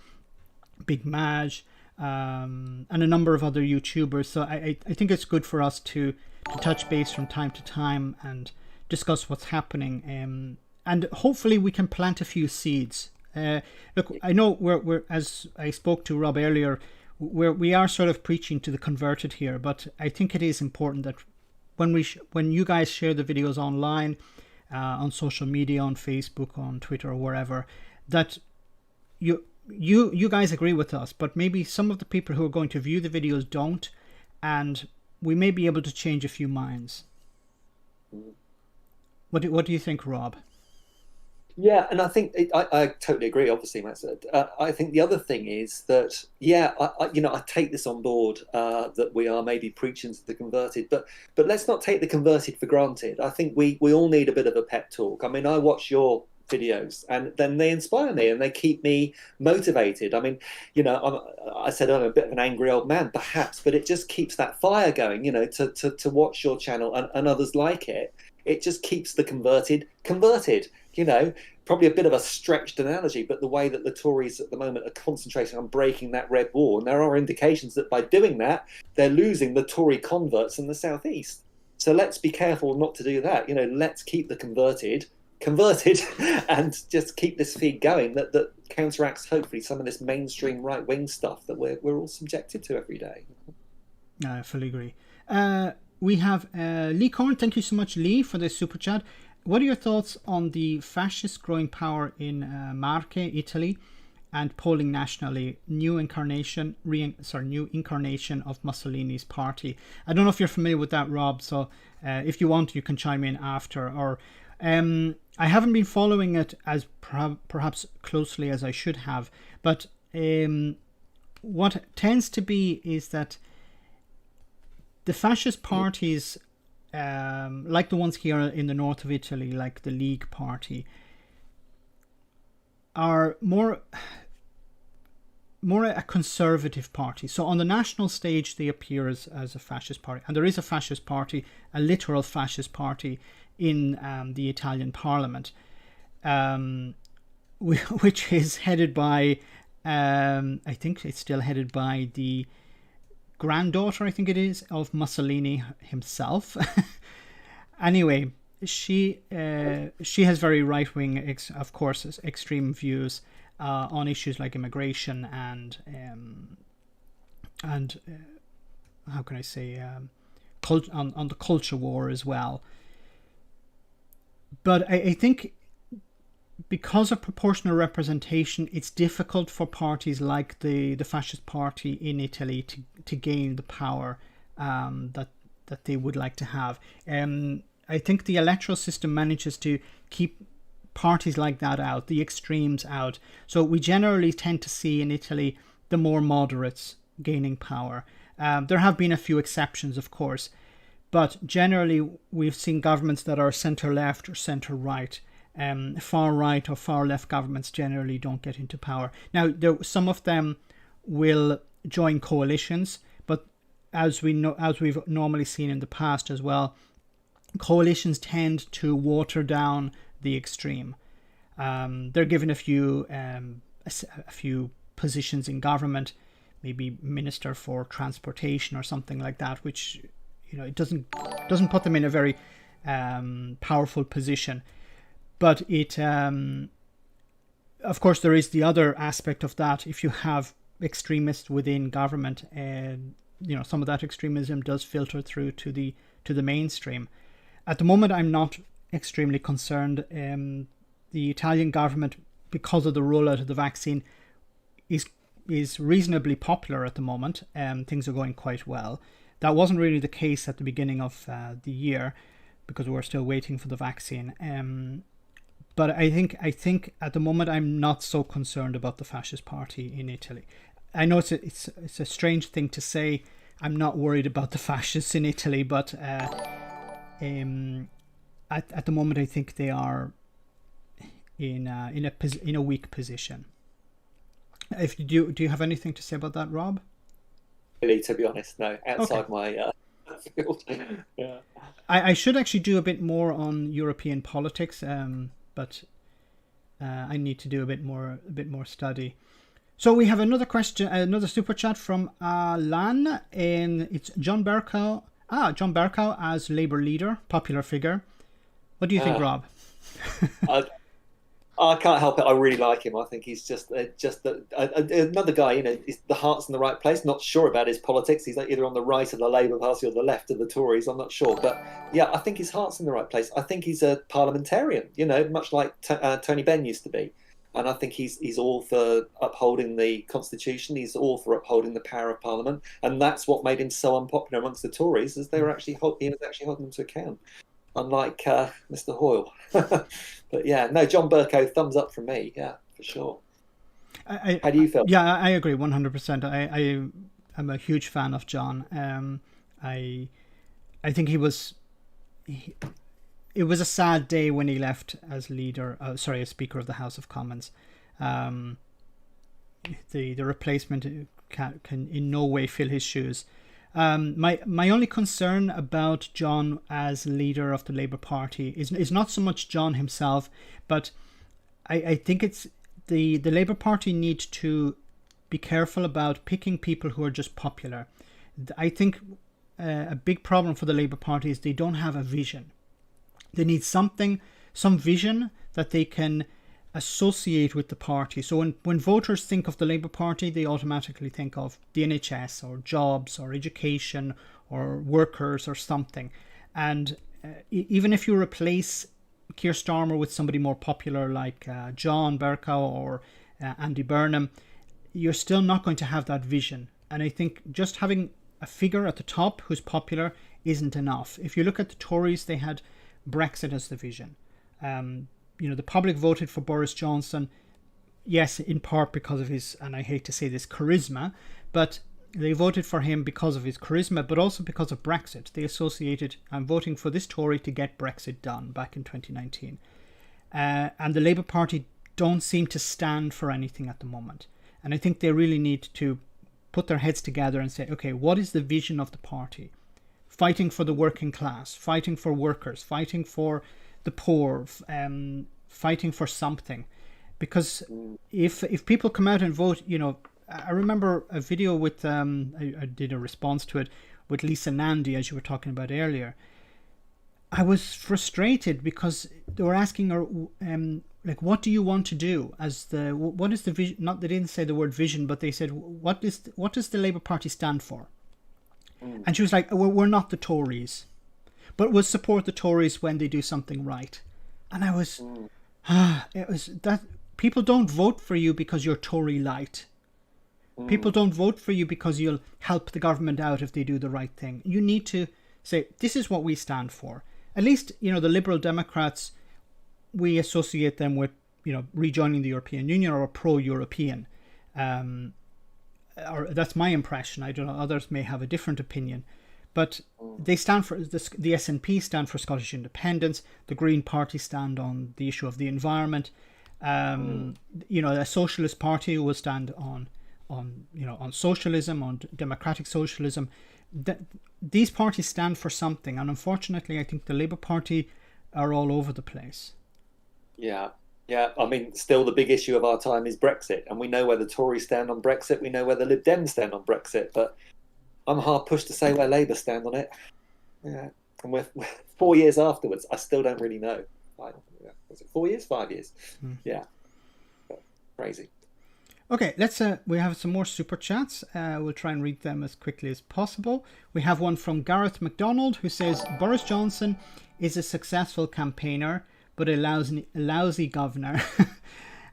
Big Maj, and a number of other YouTubers. So I think it's good for us to touch base from time to time and discuss what's happening. And hopefully we can plant a few seeds. Look, I know we're as I spoke to Rob earlier, we are sort of preaching to the converted here, but I think it is important that when you guys share the videos online, on social media, on Facebook, on Twitter, or wherever, that you guys agree with us, but maybe some of the people who are going to view the videos don't, and we may be able to change a few minds. What do you think, Rob? Yeah, and I think I totally agree. Obviously, Matt said. I think the other thing is that I take this on board, that we are maybe preaching to the converted, but let's not take the converted for granted. I think we all need a bit of a pep talk. I mean, I watch your videos and then they inspire me and they keep me motivated. I mean, I said I'm a bit of an angry old man, perhaps, but it just keeps that fire going. To watch your channel and others like it. It just keeps the converted. Probably a bit of a stretched analogy, but the way that the Tories at the moment are concentrating on breaking that red wall, and there are indications that by doing that, they're losing the Tory converts in the southeast. So let's be careful not to do that. Let's keep the converted, and just keep this feed going that counteracts hopefully some of this mainstream right-wing stuff that we're all subjected to every day. I fully agree. We have Lee Corn. Thank you so much, Lee, for this super chat. What are your thoughts on the fascist growing power in Marche, Italy, and polling nationally? New incarnation of Mussolini's party. I don't know if you're familiar with that, Rob. So if you want, you can chime in after. Or I haven't been following it as perhaps closely as I should have. But what tends to be is that the fascist parties, like the ones here in the north of Italy, like the League Party, are more a conservative party. So on the national stage, they appear as a fascist party. And there is a fascist party, a literal fascist party in the Italian Parliament, which is headed by, I think it's still headed by the granddaughter, I think it is, of Mussolini himself. Anyway, she has very right-wing, of course, extreme views on issues like immigration and how can I say, on the culture war as well. But I think because of proportional representation, it's difficult for parties like the fascist party in Italy to gain the power that they would like to have. I think the electoral system manages to keep parties like that out, the extremes out. So we generally tend to see in Italy the more moderates gaining power. There have been a few exceptions, of course, but generally we've seen governments that are centre-left or centre-right. Far right or far left governments generally don't get into power. Now, some of them will join coalitions, but as we've normally seen in the past as well, coalitions tend to water down the extreme. They're given a few positions in government, maybe Minister for Transportation or something like that, which it doesn't put them in a very powerful position. But it, of course, there is the other aspect of that. If you have extremists within government, some of that extremism does filter through to the mainstream. At the moment, I'm not extremely concerned. The Italian government, because of the rollout of the vaccine, is reasonably popular at the moment. Things are going quite well. That wasn't really the case at the beginning of the year, because we were still waiting for the vaccine. But I think at the moment I'm not so concerned about the fascist party in Italy. I know it's a strange thing to say. I'm not worried about the fascists in Italy, but at the moment I think they are in a weak position. Do you have anything to say about that, Rob? Really, to be honest, no. Outside Okay. my field. Yeah. I should actually do a bit more on European politics, but I need to do a bit more study. So we have another question, another super chat from Alan, and it's John Bercow. John Bercow as Labour leader, popular figure. What do you think, Rob? I can't help it. I really like him. I think he's just another guy. The heart's in the right place. Not sure about his politics. He's either on the right of the Labour Party or the left of the Tories. I'm not sure, but yeah, I think his heart's in the right place. I think he's a parliamentarian. Much like Tony Benn used to be, and I think he's all for upholding the constitution. He's all for upholding the power of Parliament, and that's what made him so unpopular amongst the Tories, is he was actually holding them to account. Unlike Mr. Hoyle. But yeah, no, John Bercow, thumbs up from me. Yeah, for sure. How do you feel? Yeah, I agree 100%. I'm a huge fan of John. I think it was a sad day when he left as as Speaker of the House of Commons. The replacement can in no way fill his shoes. My only concern about John as leader of the Labour Party is not so much John himself, but I think it's the Labour Party need to be careful about picking people who are just popular. I think a big problem for the Labour Party is they don't have a vision. They need some vision that they can associate with the party. So when voters think of the Labour Party, they automatically think of the NHS or jobs or education or workers or something. And even if you replace Keir Starmer with somebody more popular like John Bercow or Andy Burnham, you're still not going to have that vision. And I think just having a figure at the top who's popular isn't enough. If you look at the Tories, they had Brexit as the vision. The public voted for Boris Johnson, yes, in part because of his, and I hate to say this, charisma, but they voted for him because of his charisma, but also because of Brexit. They associated, I'm voting for this Tory to get Brexit done back in 2019. And the Labour Party don't seem to stand for anything at the moment. And I think they really need to put their heads together and say, okay, what is the vision of the party? Fighting for the working class, fighting for workers, fighting for the poor, fighting for something. Because if people come out and vote, I remember a video with I did a response to it with Lisa Nandy, as you were talking about earlier. I was frustrated because they were asking her what do you want to do what is the vision? Not, they didn't say the word vision, but they said what does the Labour Party stand for? And she was like, we're not the Tories, but we'll support the Tories when they do something right. And I was it was that people don't vote for you because you're Tory light. People don't vote for you because you'll help the government out if they do the right thing. You need to say, this is what we stand for. At least, the Liberal Democrats, we associate them with, rejoining the European Union or pro-European. Or that's my impression. I don't know, others may have a different opinion. But they stand for, the SNP stand for Scottish independence. The Green Party stand on the issue of the environment. A socialist party will stand on socialism, on democratic socialism. These parties stand for something, and unfortunately I think the Labour Party are all over the place. Yeah, I mean, still the big issue of our time is Brexit, and we know where the Tories stand on Brexit, we know where the Lib Dems stand on Brexit, but I'm hard pushed to say where Labour stand on it. Yeah, and we're 4 years afterwards, I still don't really know. Was it 4 years, 5 years? Yeah, but crazy. Okay, let's. We have some more super chats. We'll try and read them as quickly as possible. We have one from Gareth MacDonald who says, Boris Johnson is a successful campaigner, but a lousy governor.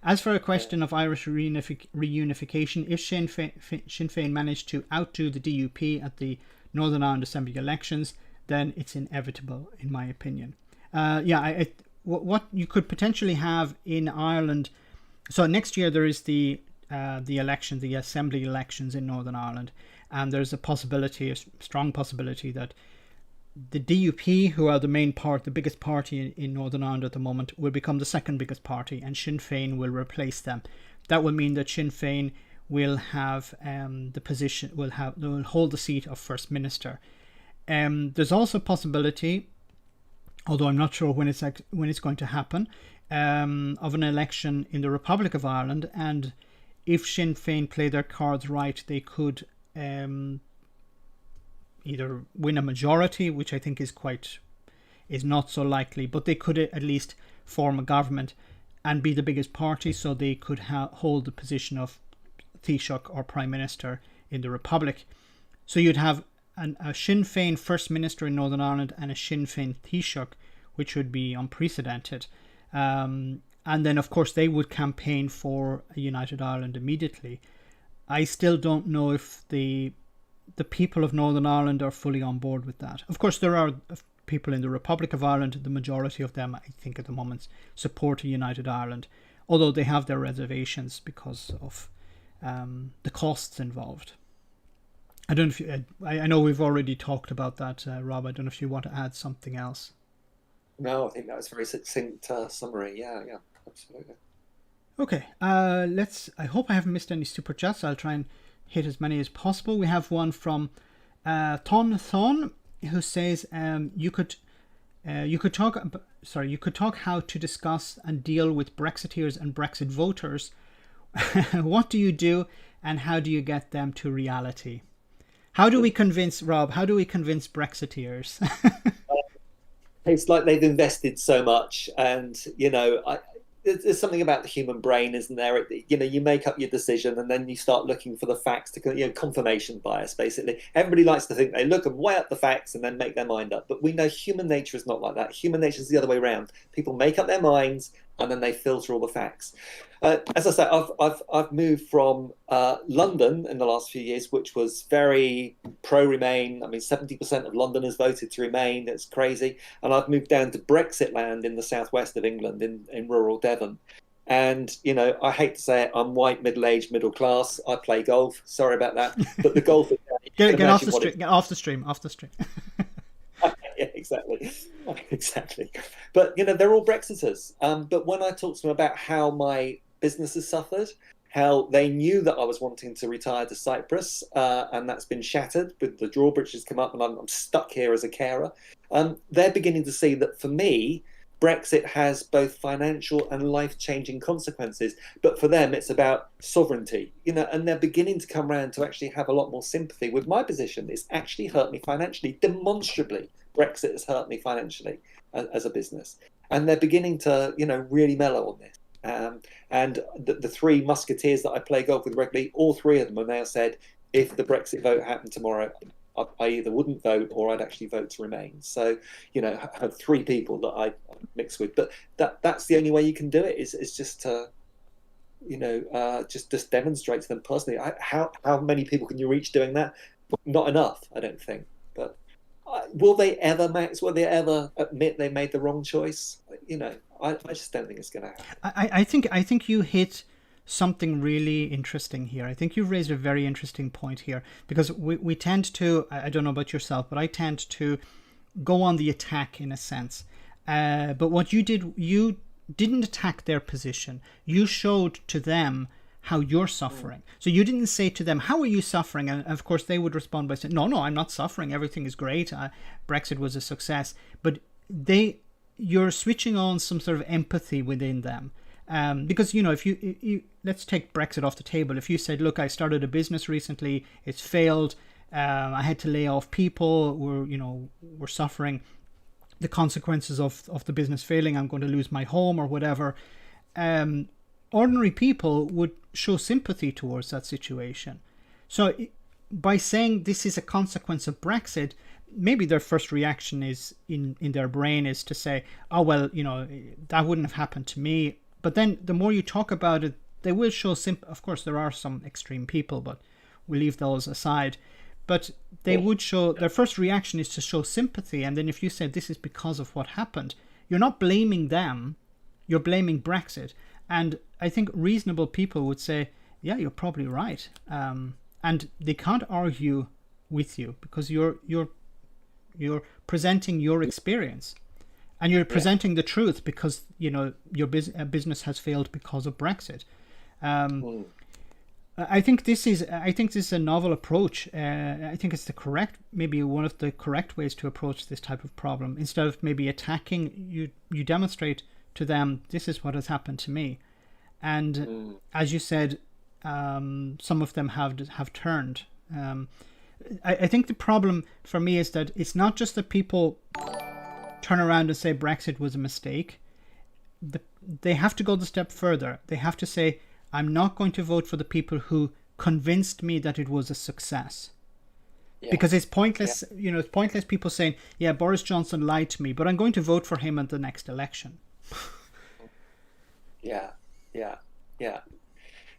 As for a question of Irish reunification, if Sinn Féin managed to outdo the DUP at the Northern Ireland Assembly elections, then it's inevitable, in my opinion. What you could potentially have in Ireland. So next year there is the election, the Assembly elections in Northern Ireland, and there's a strong possibility that the DUP, who are the biggest party in Northern Ireland at the moment, will become the second biggest party, and Sinn Féin will replace them. That will mean that Sinn Féin will have will hold the seat of First Minister. There's also a possibility, although I'm not sure when it's going to happen, of an election in the Republic of Ireland, and if Sinn Féin play their cards right, they could either win a majority, which I think is not so likely, but they could at least form a government. and be the biggest party, so they could hold the position of Taoiseach or Prime Minister in the Republic. So you'd have a Sinn Féin First Minister in Northern Ireland and a Sinn Féin Taoiseach, which would be unprecedented. And then, of course, they would campaign for a united Ireland immediately. I still don't know if the people of Northern Ireland are fully on board with that. Of course, there are people in the Republic of Ireland. The majority of them, I think, at the moment, support a united Ireland, although they have their reservations because of the costs involved. I don't know if you, I know we've already talked about that, Rob. I don't know if you want to add something else. No, I think that was a very succinct summary. Yeah, absolutely. Okay, I hope I haven't missed any super chats. I'll try and hit as many as possible. We have one from Thon Thon, who says you could talk how to discuss and deal with Brexiteers and Brexit voters. What do you do, and how do you get them to reality? How do we convince Brexiteers? It's like they've invested so much, and there's something about the human brain, isn't there? You make up your decision, and then you start looking for the facts to, confirmation bias, basically. Everybody likes to think they look and weigh up the facts and then make their mind up. But we know human nature is not like that. Human nature is the other way around. People make up their minds and then they filter all the facts. As I say, I've moved from London in the last few years, which was very pro-Remain. I mean, 70% of Londoners voted to Remain. It's crazy. And I've moved down to Brexit land in the southwest of England, in rural Devon. And, I hate to say it, I'm white, middle-aged, middle class. I play golf. Sorry about that. But the golf is... Get off the stream. Yeah, exactly. But, they're all Brexiters. But when I talk to them about how my business has suffered, how they knew that I was wanting to retire to Cyprus, and that's been shattered with the drawbridge has come up and I'm stuck here as a carer, they're beginning to see that for me, Brexit has both financial and life-changing consequences, but for them it's about sovereignty, and they're beginning to come around to actually have a lot more sympathy with my position. It's actually hurt me financially, demonstrably. Brexit has hurt me financially as a business, and they're beginning to, really mellow on this. And the three musketeers that I play golf with regularly, all three of them have now said, if the Brexit vote happened tomorrow, I either wouldn't vote or I'd actually vote to remain. So, I have three people that I mix with, but that's the only way you can do it is just to, just demonstrate to them personally. How many people can you reach doing that? Not enough, I don't think. But will they ever, Max? Will they ever admit they made the wrong choice? I just don't think it's going to happen. I think you hit something really interesting here. I think you've raised a very interesting point here, because we tend to, I don't know about yourself, but I tend to go on the attack in a sense. But what you didn't attack their position. You showed to them how you're suffering. So you didn't say to them, how are you suffering? And of course they would respond by saying, no, I'm not suffering. Everything is great. Brexit was a success. But you're switching on some sort of empathy within them. Because, if you let's take Brexit off the table. If you said, look, I started a business recently, it's failed. I had to lay off people. We're suffering the consequences of the business failing. I'm going to lose my home or whatever. Ordinary people would show sympathy towards that situation. So by saying this is a consequence of Brexit, maybe their first reaction is in their brain is to say, oh, well, that wouldn't have happened to me. But then the more you talk about it, they will show sympathy. Of course, there are some extreme people, but we'll leave those aside. But they would show, their first reaction is to show sympathy. And then if you say this is because of what happened, you're not blaming them, you're blaming Brexit. And I think reasonable people would say, yeah, you're probably right. And they can't argue with you because you're presenting your experience. And you're presenting the truth because, your business has failed because of Brexit. I think this is a novel approach. I think it's maybe one of the correct ways to approach this type of problem. Instead of maybe attacking, you demonstrate to them, this is what has happened to me. And as you said, some of them have turned. I think the problem for me is that it's not just that people turn around and say Brexit was a mistake. they have to go the step further. They have to say, I'm not going to vote for the people who convinced me that it was a success. Yeah. Because it's pointless, it's pointless people saying, yeah, Boris Johnson lied to me, but I'm going to vote for him at the next election. Yeah.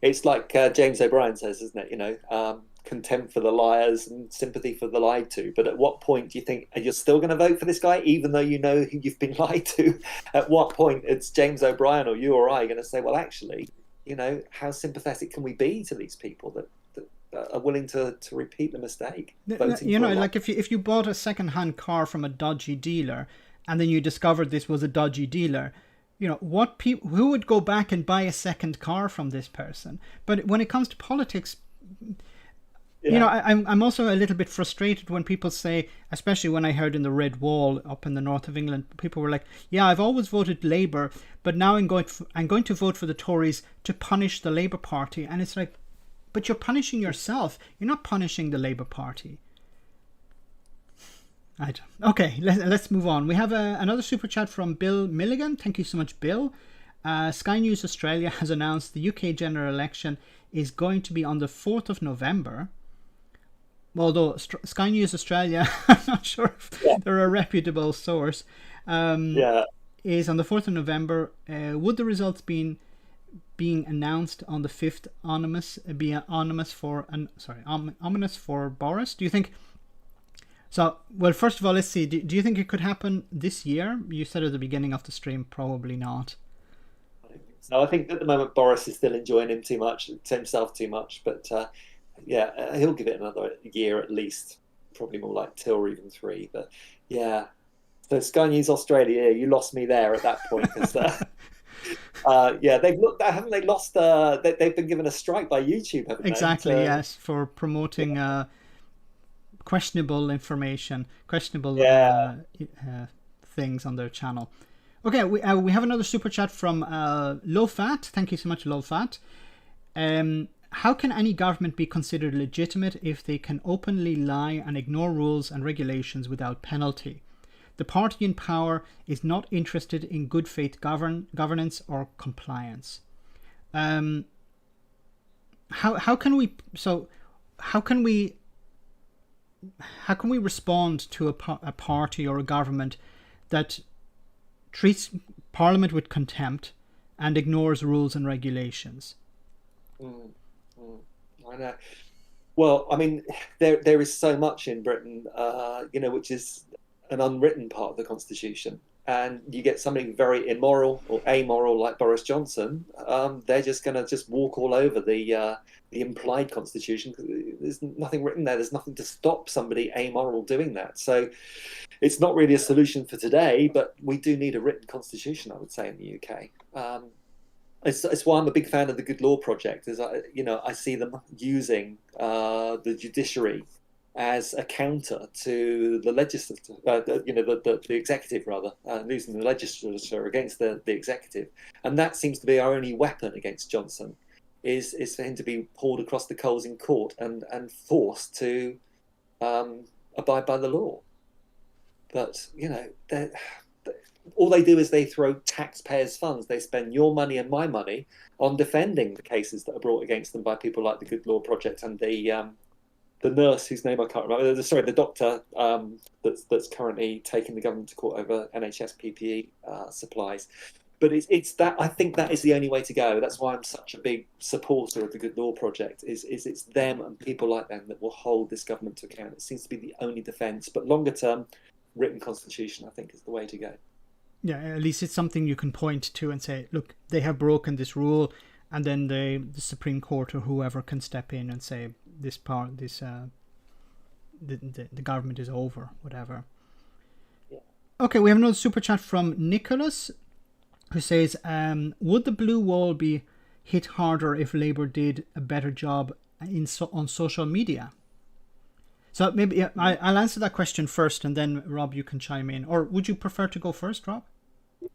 It's like James O'Brien says, isn't it? Contempt for the liars and sympathy for the lied to. But at what point do you think you're still going to vote for this guy, even though you know you've been lied to? At what point it's James O'Brien or you or I going to say, well, actually, how sympathetic can we be to these people that are willing to repeat the mistake? Like if you bought a second-hand car from a dodgy dealer and then you discovered this was a dodgy dealer, who would go back and buy a second car from this person? But when it comes to politics, I'm also a little bit frustrated when people say, especially when I heard in the Red Wall up in the north of England, people were like, yeah, I've always voted Labour, but now I'm going to vote for the Tories to punish the Labour Party. And it's like, but you're punishing yourself. You're not punishing the Labour Party. Okay, let's move on. We have another super chat from Bill Milligan. Thank you so much, Bill. Sky News Australia has announced the UK general election is going to be on the 4th of November. Although Sky News Australia, I'm not sure if they're a reputable source, is on the 4th of November. Would the results being announced on the 5th ominous for Boris? Do you think? So, well, first of all, let's see. Do you think it could happen this year? You said at the beginning of the stream, probably not. No, I think at the moment Boris is still enjoying himself too much. But he'll give it another year at least, probably more like 2 or even 3. But yeah, so Sky News Australia, you lost me there at that point. Because haven't they lost? They've been given a strike by YouTube, haven't they? Exactly, yes, for promoting questionable information, questionable things on their channel. Okay, we have another super chat from Low Fat. Thank you so much, Low Fat. How can any government be considered legitimate if they can openly lie and ignore rules and regulations without penalty? The party in power is not interested in good faith governance or compliance. How can we respond to a party or a government that treats Parliament with contempt and ignores rules and regulations? I know. Well, I mean, there is so much in Britain, which is an unwritten part of the Constitution. And you get something very immoral or amoral like Boris Johnson, they're just going to walk all over the implied Constitution. There's nothing written there. There's nothing to stop somebody amoral doing that. So it's not really a solution for today, but we do need a written Constitution, I would say, in the UK. It's why I'm a big fan of the Good Law Project. I see them using the judiciary as a counter to the legislature, the executive rather, using the legislature against the executive, and that seems to be our only weapon against Johnson, is for him to be hauled across the coals in court and forced to abide by the law. But all they do is they throw taxpayers' funds. They spend your money and my money on defending the cases that are brought against them by people like the Good Law Project and the nurse whose name I can't remember. Sorry, the doctor that's currently taking the government to court over NHS PPE supplies. But it's that, I think that is the only way to go. That's why I'm such a big supporter of the Good Law Project. Is it's them and people like them that will hold this government to account. It seems to be the only defence. But longer term, written constitution, I think, is the way to go. Yeah, at least it's something you can point to and say, look, they have broken this rule, and then the Supreme Court or whoever can step in and say the government is over, whatever. Yeah. Okay, we have another super chat from Nicholas, who says, would the blue wall be hit harder if Labour did a better job on social media? So maybe I'll answer that question first, and then Rob, you can chime in. Or would you prefer to go first, Rob?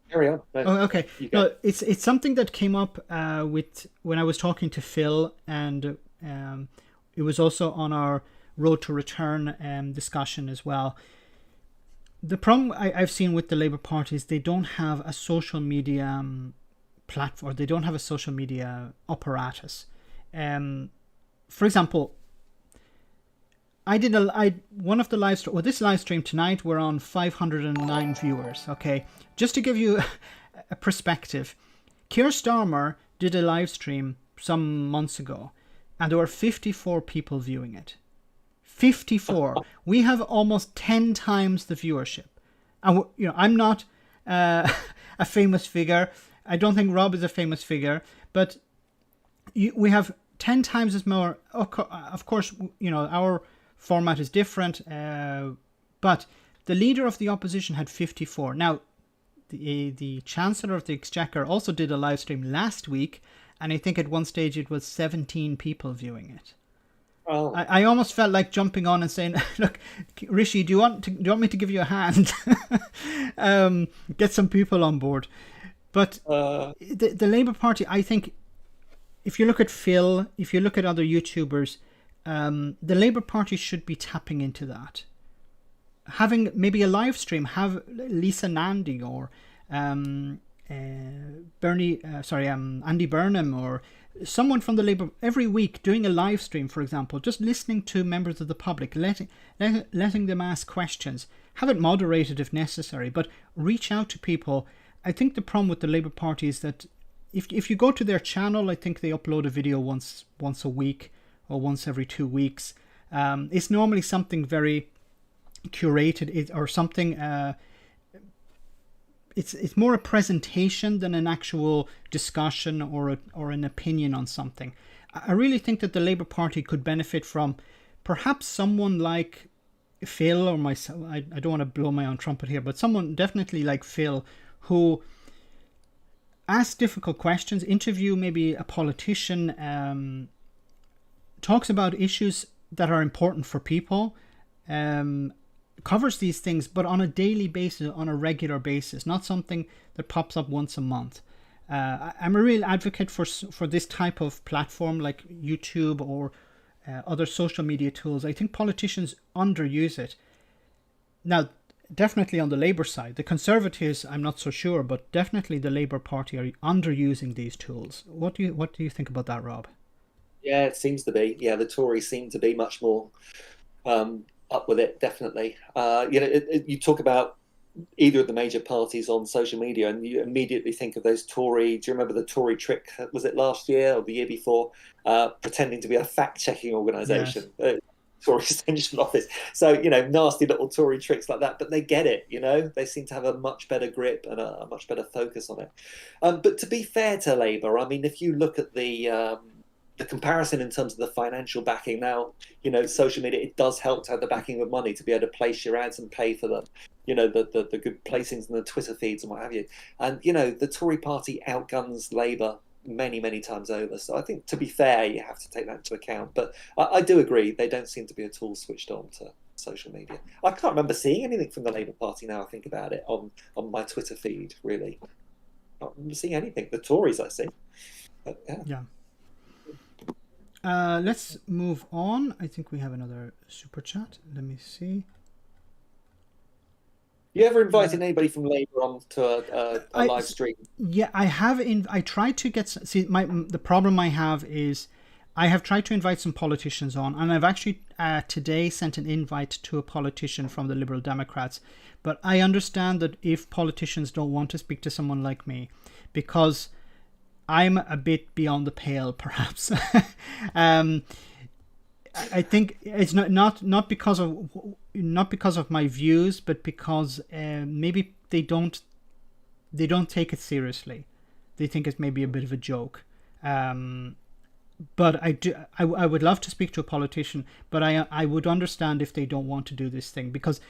Carry on. Okay. No, it's something that came up with when I was talking to Phil, and it was also on our Road to Return discussion as well. The problem I've seen with the Labour Party is they don't have a social media platform. They don't have a social media apparatus. For example, one of the this live stream tonight, we're on 509 viewers. Okay, just to give you a perspective, Keir Starmer did a live stream some months ago, and there were 54 people viewing it. 54. We have almost 10 times the viewership, and I'm not a famous figure. I don't think Rob is a famous figure, but we have 10 times as more. Of course, our format is different, but the leader of the opposition had 54. Now, the Chancellor of the Exchequer also did a live stream last week, and I think at one stage it was 17 people viewing it. Oh. I almost felt like jumping on and saying, "Look, Rishi, do you want me to give you a hand? Get some people on board." But the Labour Party, I think, if you look at Phil, if you look at other YouTubers, the Labour Party should be tapping into that. Having maybe a live stream, have Lisa Nandy or Andy Burnham or someone from the Labour every week doing a live stream, for example, just listening to members of the public, letting them ask questions. Have it moderated if necessary, but reach out to people. I think the problem with the Labour Party is that if you go to their channel, I think they upload a video once a week or once every 2 weeks. It's normally something very curated or something. It's more a presentation than an actual discussion or an opinion on something. I really think that the Labour Party could benefit from perhaps someone like Phil or myself. I don't want to blow my own trumpet here, but someone definitely like Phil who asks difficult questions, interview maybe a politician, talks about issues that are important for people, covers these things, but on a daily basis, on a regular basis, not something that pops up once a month. I'm a real advocate for this type of platform like YouTube or other social media tools. I think politicians underuse it. Now, definitely on the Labour side, the Conservatives, I'm not so sure, but definitely the Labour Party are underusing these tools. What do you think about that, Rob? Yeah, it seems to be. Yeah, the Tories seem to be much more up with it, definitely. You talk about either of the major parties on social media and you immediately think of those Tory, do you remember the Tory trick, was it last year or the year before, pretending to be a fact-checking organisation? Yes. Tory Central Office. So, nasty little Tory tricks like that, but they get it, they seem to have a much better grip and a much better focus on it. But to be fair to Labour, I mean, if you look at the comparison in terms of the financial backing now, social media, it does help to have the backing of money to be able to place your ads and pay for them, the good placings and the Twitter feeds and what have you. And, the Tory party outguns Labour many times over. So I think, to be fair, you have to take that into account. But I do agree, they don't seem to be at all switched on to social media. I can't remember seeing anything from the Labour Party now I think about it on my Twitter feed, really. I can't remember seeing anything. The Tories I see. But, yeah. Let's move on. I think we have another super chat. Let me see. You ever invited anybody from Labour on to a live stream? Yeah, I have. I tried to get. See, the problem I have is I have tried to invite some politicians on, and I've actually today sent an invite to a politician from the Liberal Democrats. But I understand that if politicians don't want to speak to someone like me, because I'm a bit beyond the pale, perhaps. I think it's not because of my views, but because maybe they don't take it seriously. They think it's maybe a bit of a joke. But I would love to speak to a politician, but I would understand if they don't want to do this thing, because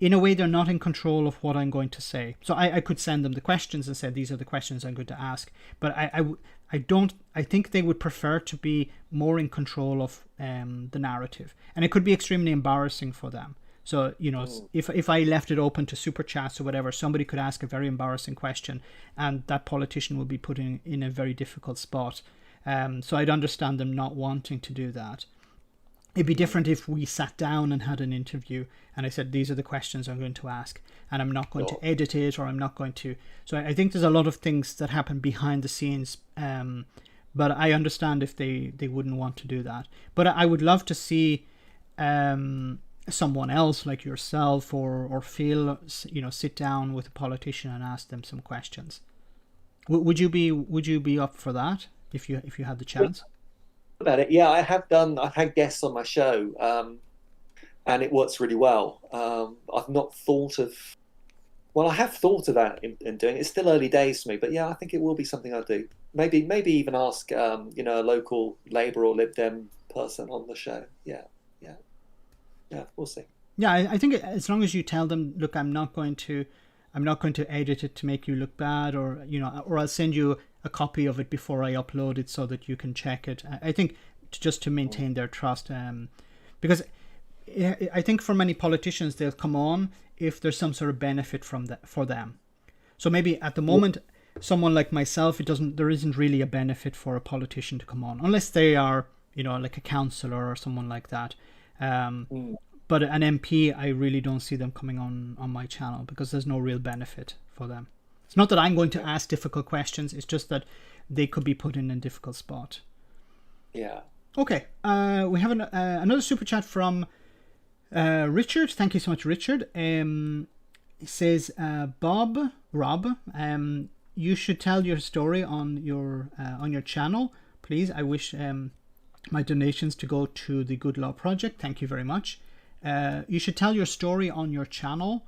in a way they're not in control of what I'm going to say. So I could send them the questions and say these are the questions I'm going to ask, but I think they would prefer to be more in control of the narrative, and it could be extremely embarrassing for them. So if I left it open to super chats or whatever, somebody could ask a very embarrassing question, and that politician would be put in a very difficult spot. So I'd understand them not wanting to do that. It'd be different if we sat down and had an interview and I said, these are the questions I'm going to ask, and I'm not going to edit it, or I'm not going to. So I think there's a lot of things that happen behind the scenes. But I understand if they wouldn't want to do that. But I would love to see someone else like yourself or Phil, sit down with a politician and ask them some questions. Would you be up for that if you had the chance? About it, yeah, I've had guests on my show, and it works really well. I've not thought of, well, I have thought of that in doing it. It's still early days for me, but yeah, I think it will be something I'll do. Maybe even ask a local Labour or Lib Dem person on the show. Yeah, we'll see. Yeah, I think as long as you tell them, look, I'm not going to edit it to make you look bad, or I'll send you a copy of it before I upload it so that you can check it. I think just to maintain their trust, because I think for many politicians, they'll come on if there's some sort of benefit for them. So maybe at the moment, someone like myself, there isn't really a benefit for a politician to come on, unless they are, like a councillor or someone like that. But an MP, I really don't see them coming on my channel because there's no real benefit for them. It's not that I'm going to ask difficult questions. It's just that they could be put in a difficult spot. Yeah. Okay. We have another super chat from Richard. Thank you so much, Richard. It says, Rob, you should tell your story on your channel, please. I wish my donations to go to the Good Law Project. Thank you very much. You should tell your story on your channel.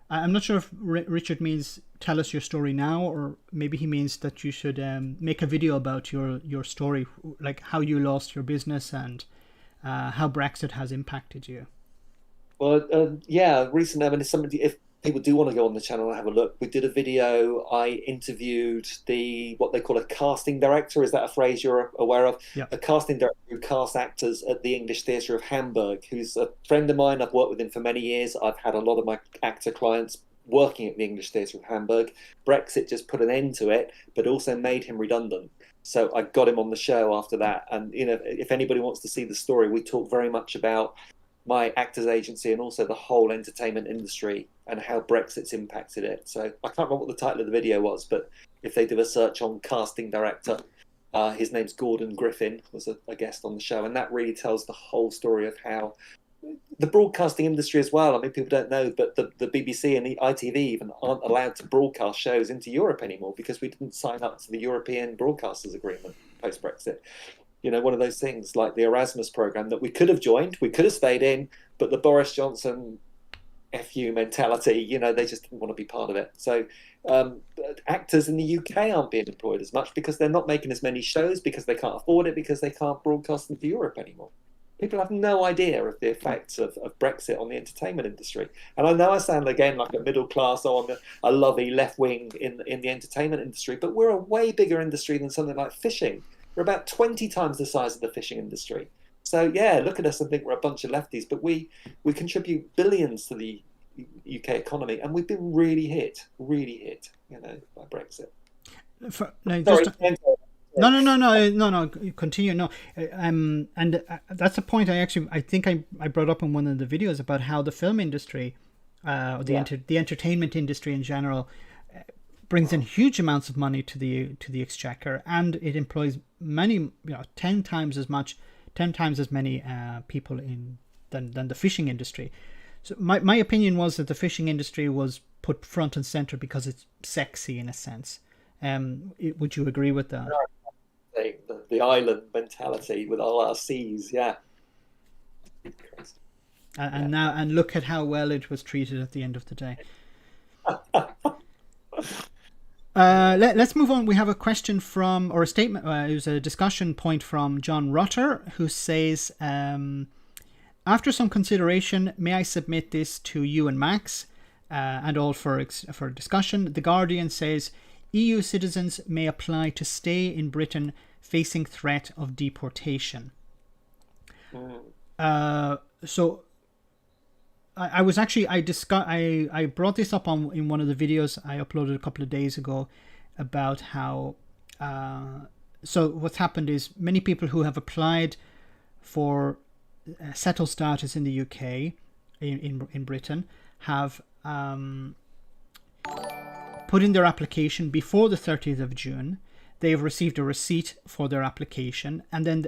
I'm not sure if Richard means tell us your story now, or maybe he means that you should make a video about your story, like how you lost your business and how Brexit has impacted you. Well, yeah, recently, I mean, it's something, if people do want to go on the channel and have a look, we did a video. I interviewed what they call a casting director. Is that a phrase you're aware of? Yeah. A casting director who casts actors at the English Theatre of Hamburg, who's a friend of mine. I've worked with him for many years. I've had a lot of my actor clients working at the English Theatre of Hamburg. Brexit just put an end to it, but also made him redundant. So I got him on the show after that. And, if anybody wants to see the story, we talk very much about my actors agency and also the whole entertainment industry and how Brexit's impacted it. So I can't remember what the title of the video was, but if they do a search on casting director, his name's Gordon Griffin, was a guest on the show, and that really tells the whole story of how the broadcasting industry as well. I mean, people don't know, but the BBC and the ITV even aren't allowed to broadcast shows into Europe anymore because we didn't sign up to the European Broadcasters Agreement post-Brexit. One of those things like the Erasmus program that we could have joined, we could have stayed in, but the Boris Johnson FU mentality, they just didn't want to be part of it. So actors in the UK aren't being employed as much because they're not making as many shows, because they can't afford it, because they can't broadcast them to Europe anymore. People have no idea of the effects of Brexit on the entertainment industry. And I know I sound again like a middle class or a lovey left wing in the entertainment industry, but we're a way bigger industry than something like fishing. We're about 20 times the size of the fishing industry. So, yeah, look at us and think we're a bunch of lefties, but we contribute billions to the UK economy, and we've been really hit, by Brexit. No. Continue. No, and that's a point I think I brought up in one of the videos about how the film industry, the entertainment industry in general, brings in huge amounts of money to the exchequer, and it employs many, 10 times as many people than the fishing industry. So my opinion was that the fishing industry was put front and center because it's sexy in a sense. Would you agree with that? The island mentality with all our seas, yeah. And look at how well it was treated at the end of the day. Let's move on. We have a question or a statement. It was a discussion point from John Rutter, who says, after some consideration, may I submit this to you and Max, and all for discussion. The Guardian says EU citizens may apply to stay in Britain facing threat of deportation. So I was actually I brought this up in one of the videos I uploaded a couple of days ago about how so what's happened is many people who have applied for settled status in the UK, in Britain, have put in their application before the 30th of June. They have received a receipt for their application, and then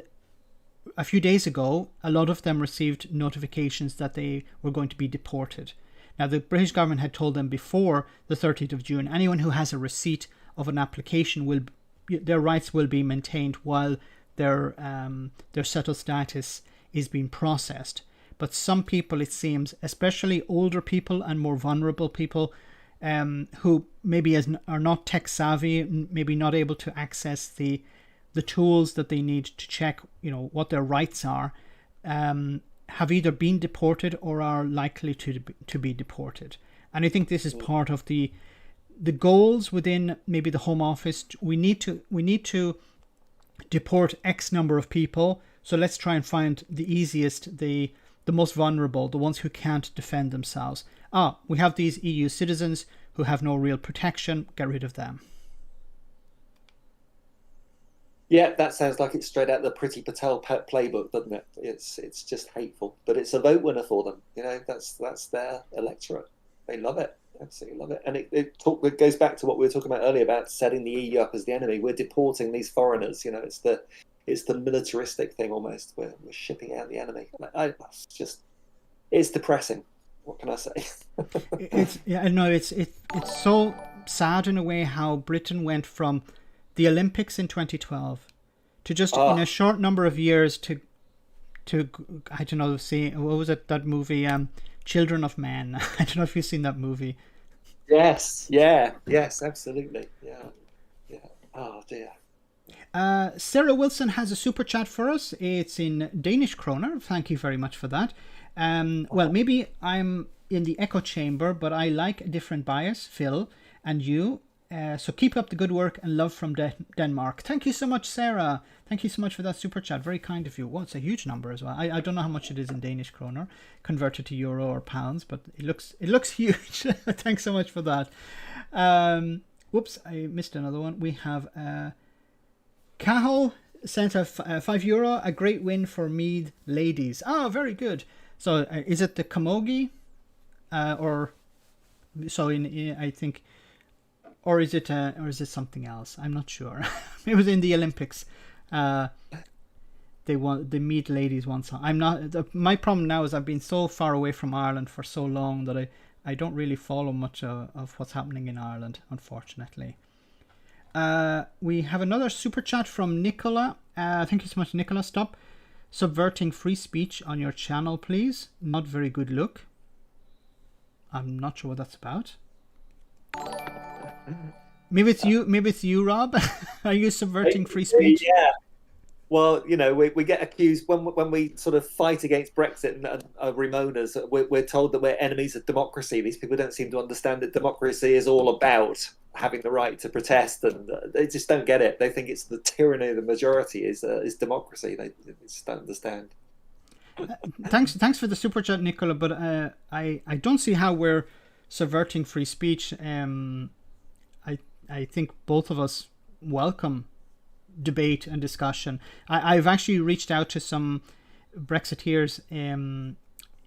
a few days ago, a lot of them received notifications that they were going to be deported. Now, the British government had told them before the 30th of June, anyone who has a receipt of an application their rights will be maintained while their settled status is being processed. But some people, it seems, especially older people and more vulnerable people, who maybe are not tech savvy, maybe not able to access the tools that they need to check, what their rights are, have either been deported or are likely to be deported. And I think this is part of the goals within maybe the Home Office. We need to deport X number of people. So let's try and find the easiest, the most vulnerable, the ones who can't defend themselves. We have these EU citizens who have no real protection. Get rid of them. Yeah, that sounds like it's straight out the Priti Patel playbook, doesn't it? It's just hateful, but it's a vote winner for them. That's their electorate. They love it, absolutely love it. And it goes back to what we were talking about earlier about setting the EU up as the enemy. We're deporting these foreigners. It's the militaristic thing almost. We're shipping out the enemy. It's depressing. What can I say? It's so sad in a way how Britain went from the Olympics in 2012 to just in a short number of years to I don't know, see, what was it, that movie, Children of Men? I don't know if you've seen that movie. Yes, absolutely, yeah. Oh dear. Sarah Wilson has a super chat for us. It's in Danish kroner. Thank you very much for that. Well, maybe I'm in the echo chamber, but I like a different bias, Phil, and you. So keep up the good work and love from Denmark. Thank you so much, Sarah. Thank you so much for that super chat. Very kind of you. Well, it's a huge number as well. I don't know how much it is in Danish kroner converted to euro or pounds, but it looks huge. Thanks so much for that. Whoops, I missed another one. We have Cahill sent a €5. A great win for Meath ladies. Very good. So is it the Camogie, I think. Or is it something else? I'm not sure. It was in the Olympics. They won, the Meath ladies won some. My problem now is I've been so far away from Ireland for so long that I don't really follow much of what's happening in Ireland, unfortunately. We have another super chat from Nicola. Thank you so much, Nicola. Stop subverting free speech on your channel, please. Not very good look. I'm not sure what that's about. Maybe it's you, Rob. Are you subverting free speech? Yeah. Well, we get accused when we sort of fight against Brexit and Ramonas. We're told that we're enemies of democracy. These people don't seem to understand that democracy is all about having the right to protest, and they just don't get it. They think it's the tyranny of the majority is democracy. They just don't understand. Thanks for the super chat, Nicola. But I don't see how we're subverting free speech. I think both of us welcome debate and discussion. I've actually reached out to some Brexiteers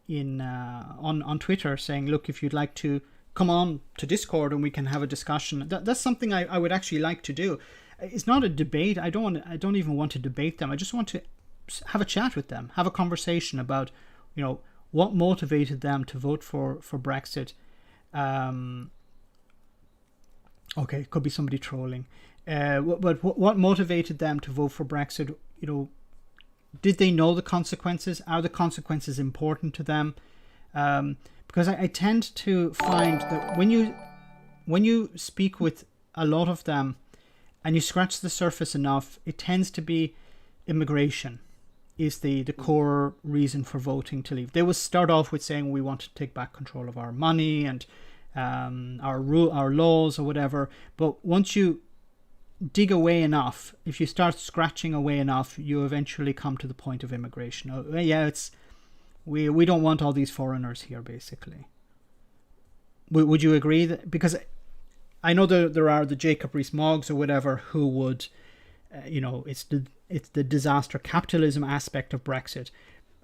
on Twitter saying, look, if you'd like to come on to Discord and we can have a discussion. That's something I would actually like to do. It's not a debate. I don't even want to debate them. I just want to have a chat with them, have a conversation about what motivated them to vote for Brexit. Okay, it could be somebody trolling. But what motivated them to vote for Brexit? Did they know the consequences? Are the consequences important to them? Because I tend to find that when you speak with a lot of them and you scratch the surface enough, it tends to be immigration is the core reason for voting to leave. They will start off with saying we want to take back control of our money and our laws or whatever, but once you dig away enough, if you start scratching away enough, you eventually come to the point of immigration. We don't want all these foreigners here, basically. Would you agree? Because I know there are the Jacob Rees-Moggs or whatever who would, it's the disaster capitalism aspect of Brexit.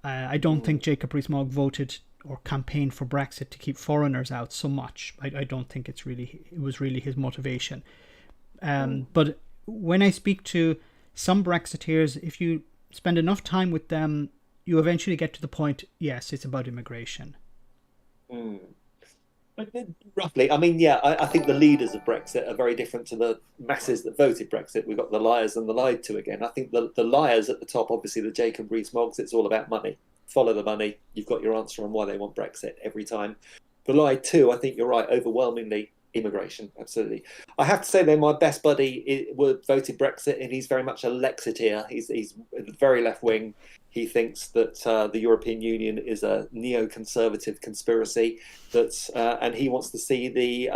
I don't think Jacob Rees-Mogg voted or campaigned for Brexit to keep foreigners out so much. I don't think it was really his motivation. But when I speak to some Brexiteers, if you spend enough time with them, you eventually get to the point, yes, it's about immigration. But roughly, I mean, yeah, I think the leaders of Brexit are very different to the masses that voted Brexit. We've got the liars and the lied to again. I think the liars at the top, obviously the Jacob Rees-Moggs, it's all about money. Follow the money. You've got your answer on why they want Brexit every time. The lied to, I think you're right, overwhelmingly immigration, absolutely. I have to say, though, my best buddy voted Brexit, and he's very much a Lexiteer. He's very left-wing. He thinks that the European Union is a neoconservative conspiracy, and he wants to see the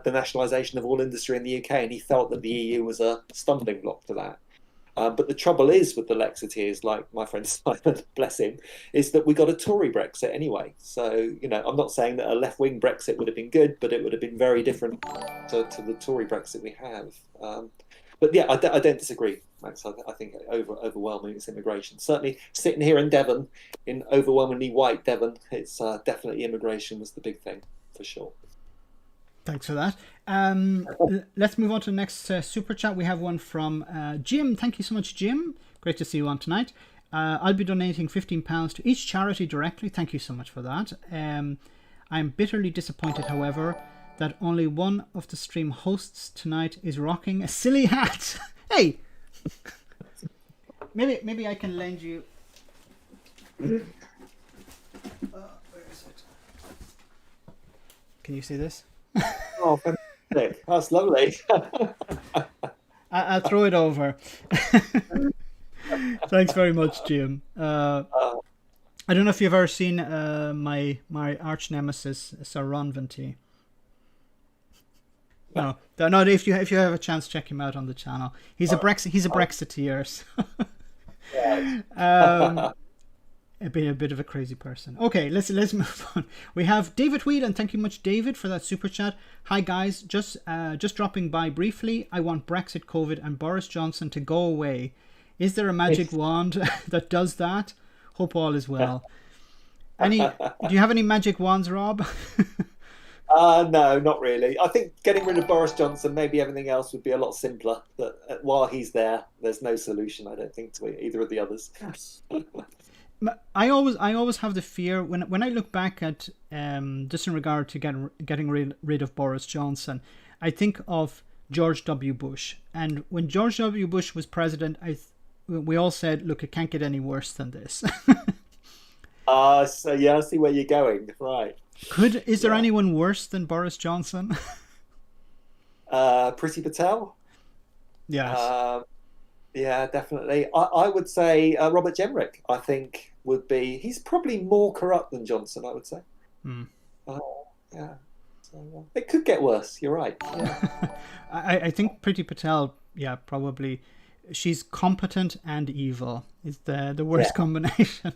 nationalisation of all industry in the UK, and he felt that the EU was a stumbling block to that. But the trouble is with the Lexiteers, like my friend Simon, bless him, is that we got a Tory Brexit anyway. So, I'm not saying that a left-wing Brexit would have been good, but it would have been very different to the Tory Brexit we have. But yeah, I don't disagree, Max. I think overwhelmingly it's immigration. Certainly sitting here in Devon, in overwhelmingly white Devon, it's definitely immigration was the big thing, for sure. Thanks for that. Let's move on to the next super chat. We have one from Jim. Thank you so much, Jim. Great to see you on tonight. I'll be donating £15 to each charity directly. Thank you so much for that. I'm bitterly disappointed, however, that only one of the stream hosts tonight is rocking a silly hat. Hey! Maybe I can lend you... where is it? Can you see this? Oh, fantastic. That's lovely. I'll throw it over. Thanks very much, Jim. I don't know if you've ever seen my arch nemesis, Sir Ron Venti. No. If you have a chance, check him out on the channel. He's a Brexiteer. Being a bit of a crazy person. Okay, let's move on. We have David Whelan. Thank you much, David, for that super chat. Hi guys, just dropping by briefly. I want Brexit, COVID, and Boris Johnson to go away. Is there a magic wand that does that? Hope all is well. Do you have any magic wands, Rob? No, not really. I think getting rid of Boris Johnson, maybe everything else would be a lot simpler. But while he's there, there's no solution, I don't think, to either of the others. I always have the fear when I look back at just in regard to getting rid of Boris Johnson, I think of George W. Bush, and when George W. Bush was president, we all said, look, it can't get any worse than this. So yeah, I see where you're going. Right. Is there anyone worse than Boris Johnson? Priti Patel? Yes. Yeah, definitely. I would say Robert Jenrick, I think, would be... He's probably more corrupt than Johnson, I would say. Yeah. So, it could get worse, you're right. Yeah. I think Priti Patel, yeah, probably... She's competent and evil is the worst combination.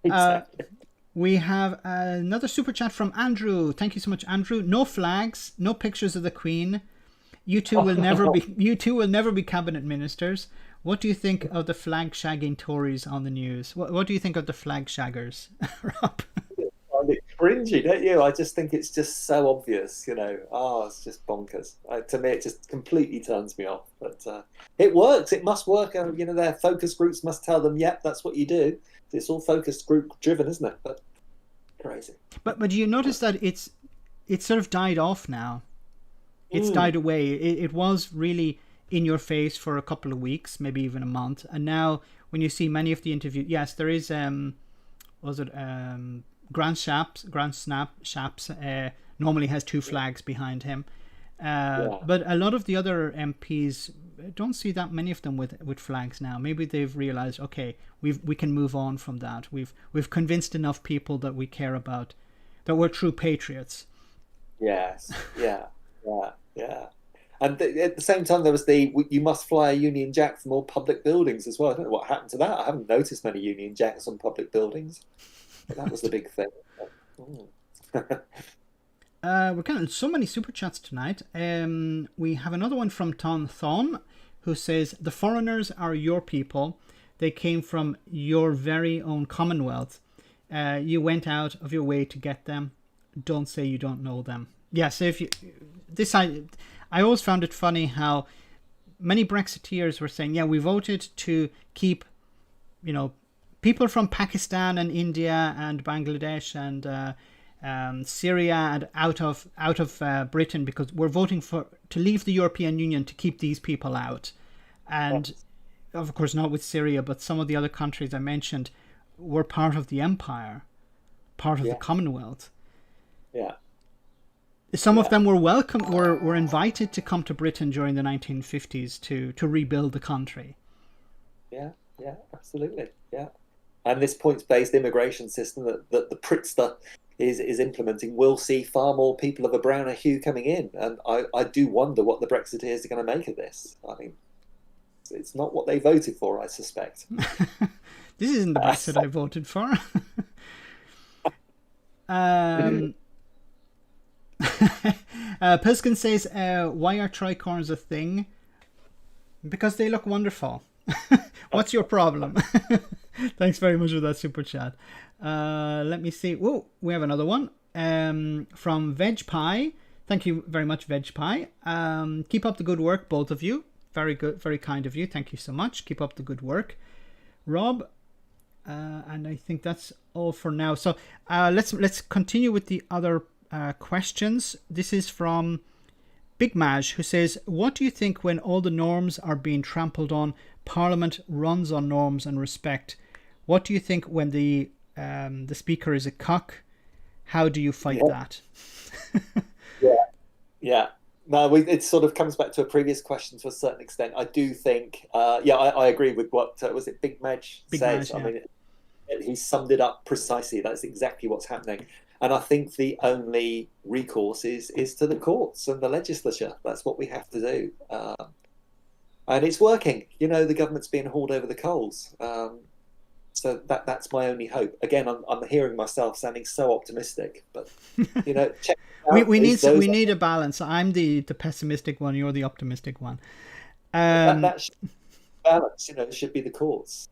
Exactly. We have another super chat from Andrew. Thank you so much, Andrew. No flags, no pictures of the Queen. You two will never be cabinet ministers. What do you think of the flag shagging Tories on the news? What do you think of the flag shaggers, Rob? I find it cringy, don't you? I just think it's just so obvious, it's just bonkers. To me, it just completely turns me off. But it works. It must work. Their focus groups must tell them, yep, that's what you do. It's all focus group driven, isn't it? But crazy. But do you notice that it's sort of died off now? It's died away. It was really in your face for a couple of weeks, maybe even a month. And now when you see many of the interviews, yes, there is, Grant Shapps normally has two flags behind him. But a lot of the other MPs, don't see that many of them with flags now. Maybe they've realized, okay, we can move on from that. We've convinced enough people that we care about, that we're true patriots. Yes, yeah. And at the same time, there was you must fly a Union Jack from all public buildings as well. I don't know what happened to that. I haven't noticed many Union Jacks on public buildings. But that was the big thing. We're getting so many super chats tonight. We have another one from Ton Thon, who says, the foreigners are your people. they came from your very own Commonwealth. You went out of your way to get them. Don't say you don't know them. Yeah, so if you... I always found it funny how many Brexiteers were saying, yeah, we voted to keep, people from Pakistan and India and Bangladesh and Syria and out of Britain because we're voting to leave the European Union to keep these people out. And of course not with Syria, but some of the other countries I mentioned were part of the empire, part of the Commonwealth. Yeah. Some of them were were invited to come to Britain during the 1950s to rebuild the country. Yeah, absolutely. Yeah. And this points-based immigration system that the Pritzker is implementing will see far more people of a browner hue coming in. And I do wonder what the Brexiteers are going to make of this. I mean, it's not what they voted for, I suspect. This isn't the Brexit I voted for. Pilskin says, why are tricorns a thing? Because they look wonderful. What's your problem? Thanks very much for that super chat. Let me see. Whoa, we have another one from Veg Pie. Thank you very much, Veg Pie. Keep up the good work, both of you. Very good, very kind of you. Thank you so much. Keep up the good work, Rob. And I think that's all for now. So let's continue with the other questions. This is from Big Maj, who says, what do you think when all the norms are being trampled on? Parliament runs on norms and respect. What do you think when the speaker is a cuck? How do you fight that? Yeah. No, it sort of comes back to a previous question to a certain extent. I do think, I agree with what was it Big Maj says. I mean, he summed it up precisely. That's exactly what's happening. And I think the only recourse is to the courts and the legislature. That's what we have to do. And it's working. The government's being hauled over the coals. So that's my only hope. Again, I'm hearing myself sounding so optimistic, but check we need a balance. I'm the pessimistic one. You're the optimistic one. That should balance. It should be the courts.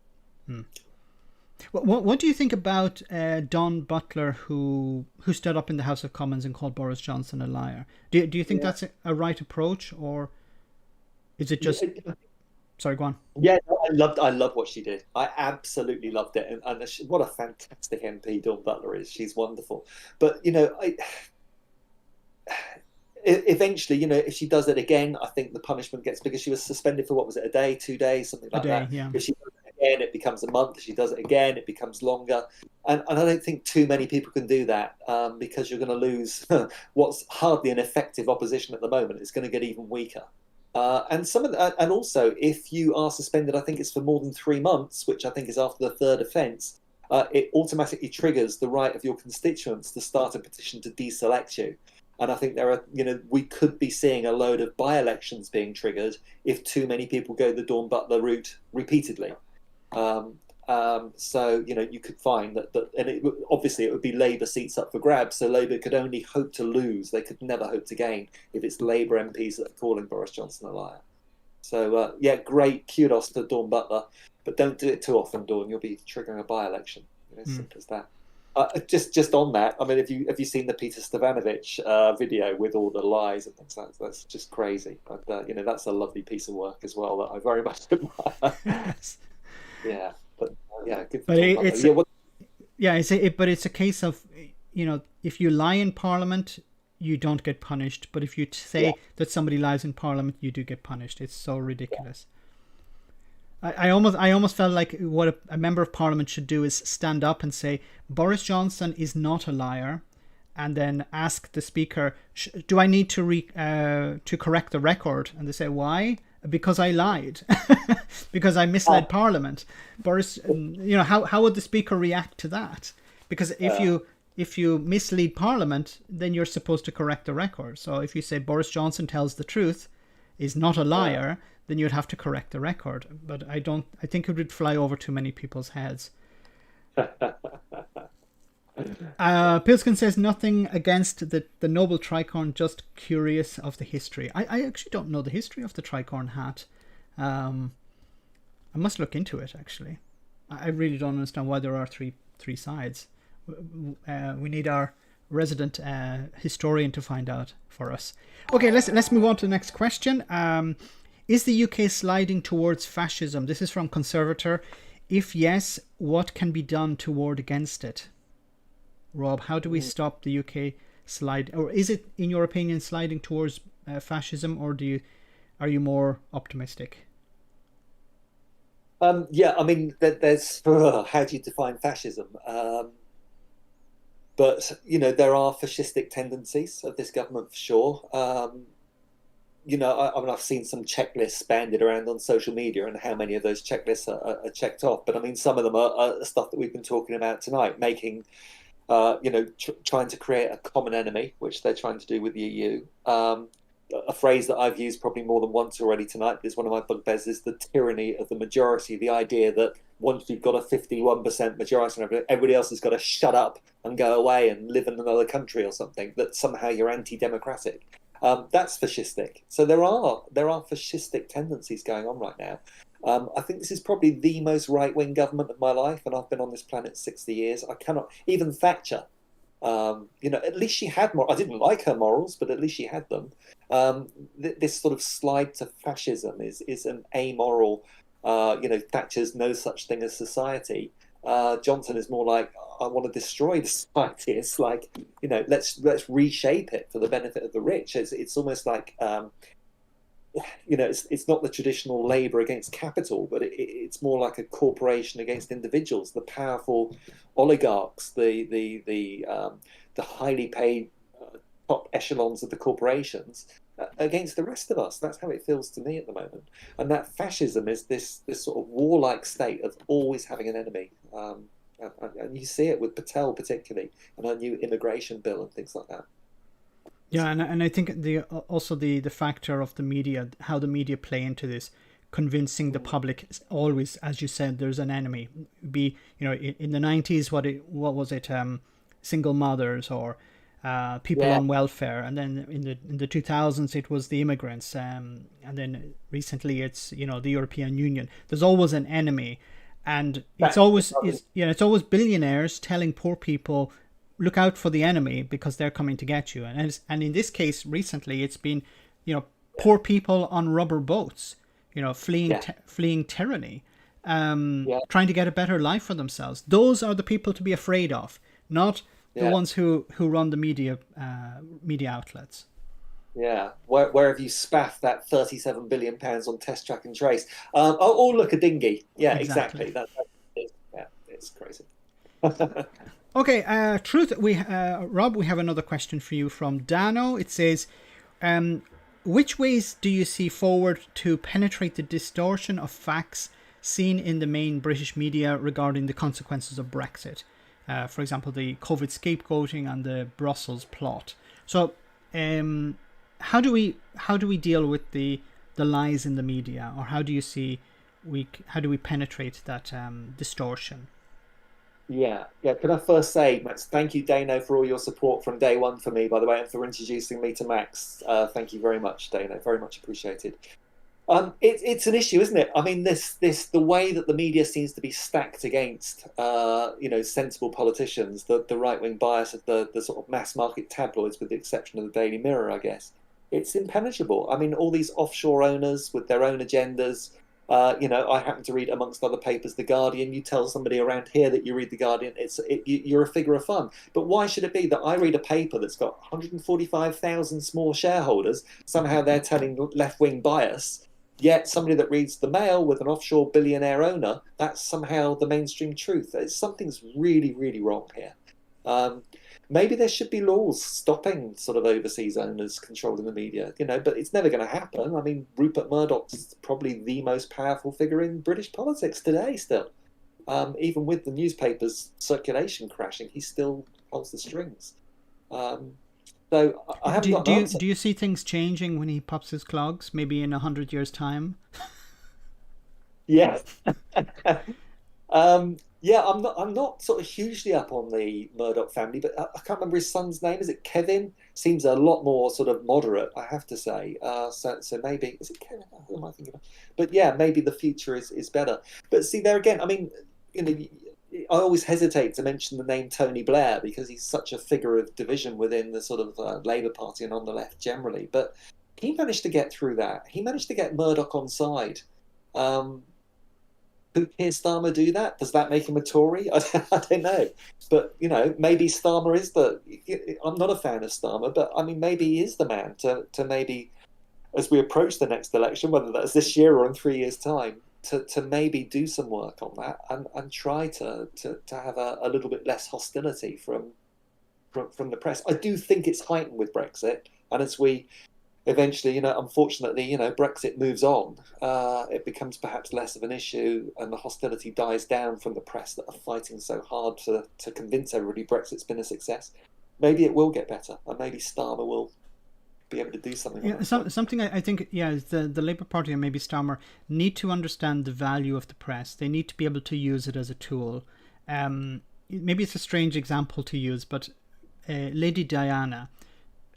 What do you think about Don Butler, who stood up in the House of Commons and called Boris Johnson a liar? Do you think that's a right approach, or is it just? Sorry, go on. Yeah, I loved what she did. I absolutely loved it, and what a fantastic MP Dawn Butler is. She's wonderful. But eventually, if she does it again, I think the punishment gets, because she was suspended for what was it, a day, 2 days, something like that. Yeah. If she does it again, it becomes a month. If she does it again, it becomes longer. And I don't think too many people can do that, because you're going to lose what's hardly an effective opposition at the moment. It's going to get even weaker. And also, if you are suspended, I think it's for more than 3 months, which I think is after the third offence, it automatically triggers the right of your constituents to start a petition to deselect you. And I think we could be seeing a load of by-elections being triggered if too many people go the Dawn Butler route repeatedly. So you could find that, and obviously it would be Labour seats up for grabs. So Labour could only hope to lose; they could never hope to gain if it's Labour MPs that are calling Boris Johnson a liar. So great kudos to Dawn Butler, but don't do it too often, Dawn. You'll be triggering a by-election. Simple as that. Just on that, I mean, have you seen the Peter Stavanovich video with all the lies and things like that? That's just crazy. But that's a lovely piece of work as well that I very much admire. Yes. Yeah. But good. But it's a case of, if you lie in Parliament, you don't get punished. But if you say that somebody lies in Parliament, you do get punished. It's so ridiculous. I almost felt like what a member of Parliament should do is stand up and say, Boris Johnson is not a liar, and then ask the Speaker, do I need to correct the record? And they say, why? Because I lied. Because I misled Parliament. Boris, how would the Speaker react to that? Because if you mislead Parliament, then you're supposed to correct the record. So if you say Boris Johnson tells the truth, is not a liar, then you'd have to correct the record. But I think it would fly over too many people's heads. Pilskin says nothing against the noble tricorn, just curious of the history. I actually don't know the history of the tricorn hat. I must look into it, actually. I really don't understand why there are three sides. We need our resident historian to find out for us. Okay, let's move on to the next question. Is the UK sliding towards fascism? This is from Conservator. If yes, what can be done to ward against it? Rob, how do we stop the UK slide? Or is it, in your opinion, sliding towards fascism, or are you more optimistic? Yeah, I mean, there's how do you define fascism? But there are fascistic tendencies of this government for sure. I mean, I've seen some checklists banded around on social media, and how many of those checklists are checked off. But I mean, some of them are stuff that we've been talking about tonight, making, trying to create a common enemy, which they're trying to do with the EU. A phrase that I've used probably more than once already tonight, is one of my bugbears, is the tyranny of the majority. The idea that once you've got a 51% majority, everybody else has got to shut up and go away and live in another country or something, that somehow you're anti-democratic. That's fascistic. So there are fascistic tendencies going on right now. I think this is probably the most right-wing government of my life, and I've been on this planet 60 years. I cannot, even Thatcher, at least she had more. I didn't like her morals, but at least she had them. This sort of slide to fascism is an amoral. Thatcher's no such thing as society. Johnson is more like, I want to destroy the society. It's like, let's reshape it for the benefit of the rich. It's almost like, it's not the traditional labour against capital, but it's more like a corporation against individuals. The powerful oligarchs, the highly paid top echelons of the corporations against the rest of us. That's how it feels to me at the moment. And that fascism is this sort of warlike state of always having an enemy. And you see it with Patel particularly, and our new immigration bill and things like that. Yeah, and I think also the factor of the media, how the media play into this, convincing the public always, as you said, there's an enemy. In the 90s, what was it? Single mothers or people on welfare, and then in the 2000s it was the immigrants, and then recently it's the European Union. There's always an enemy, and it's always billionaires telling poor people, look out for the enemy because they're coming to get you. And in this case recently it's been poor people on rubber boats, fleeing tyranny, trying to get a better life for themselves. Those are the people to be afraid of, not the ones who run the media outlets. Yeah, where have you spaffed that £37 billion on Test Track and Trace? Look, a dinghy. Yeah, exactly. It's crazy. Okay, Truth. Rob, we have another question for you from Dano. It says, which ways do you see forward to penetrate the distortion of facts seen in the main British media regarding the consequences of Brexit? For example, the COVID scapegoating and the Brussels plot. So, how do we deal with the lies in the media, or how do we penetrate that distortion? Yeah. Can I first say, Max, thank you, Dano, for all your support from day one for me, by the way, and for introducing me to Max. Thank you very much, Dano. Very much appreciated. It's an issue, isn't it? I mean, the way that the media seems to be stacked against, sensible politicians, the right-wing bias of the sort of mass market tabloids, with the exception of the Daily Mirror, I guess. It's impenetrable. I mean, all these offshore owners with their own agendas. I happen to read, amongst other papers, The Guardian. You tell somebody around here that you read The Guardian, you're a figure of fun. But why should it be that I read a paper that's got 145,000 small shareholders, somehow they're telling left-wing bias, yet somebody that reads The Mail with an offshore billionaire owner, that's somehow the mainstream truth? Something's really, really wrong here. Maybe there should be laws stopping sort of overseas owners controlling the media, but it's never going to happen. I mean, Rupert Murdoch's probably the most powerful figure in British politics today still. Even with the newspapers' circulation crashing, he still holds the strings. So I haven't got an answer. Do you see things changing when he pops his clogs, maybe in 100 years' time? Yes. Yeah, I'm not sort of hugely up on the Murdoch family, but I can't remember his son's name. Is it Kevin? Seems a lot more sort of moderate, I have to say. So maybe is it Kevin? Who am I thinking of? But yeah, maybe the future is better. But see there again, I mean, you know, I always hesitate to mention the name Tony Blair because he's such a figure of division within the sort of Labour Party and on the left generally. But he managed to get through that. He managed to get Murdoch on side. Um, could Keir Starmer do that? Does that make him a Tory? I don't know. But, you know, maybe Starmer is the. I'm not a fan of Starmer, but I mean, maybe he is the man to maybe, as we approach the next election, whether that's this year or in 3 years' time, to maybe do some work on that and try to have a little bit less hostility from the press. I do think it's heightened with Brexit. And as we eventually, you know, unfortunately, you know, Brexit moves on, it becomes perhaps less of an issue and the hostility dies down from the press that are fighting so hard to convince everybody Brexit's been a success. Maybe it will get better and maybe Starmer will be able to do something. Yeah, something I think, yeah, is the Labour Party and maybe Starmer need to understand the value of the press. They need to be able to use it as a tool. Maybe it's a strange example to use, but Lady Diana,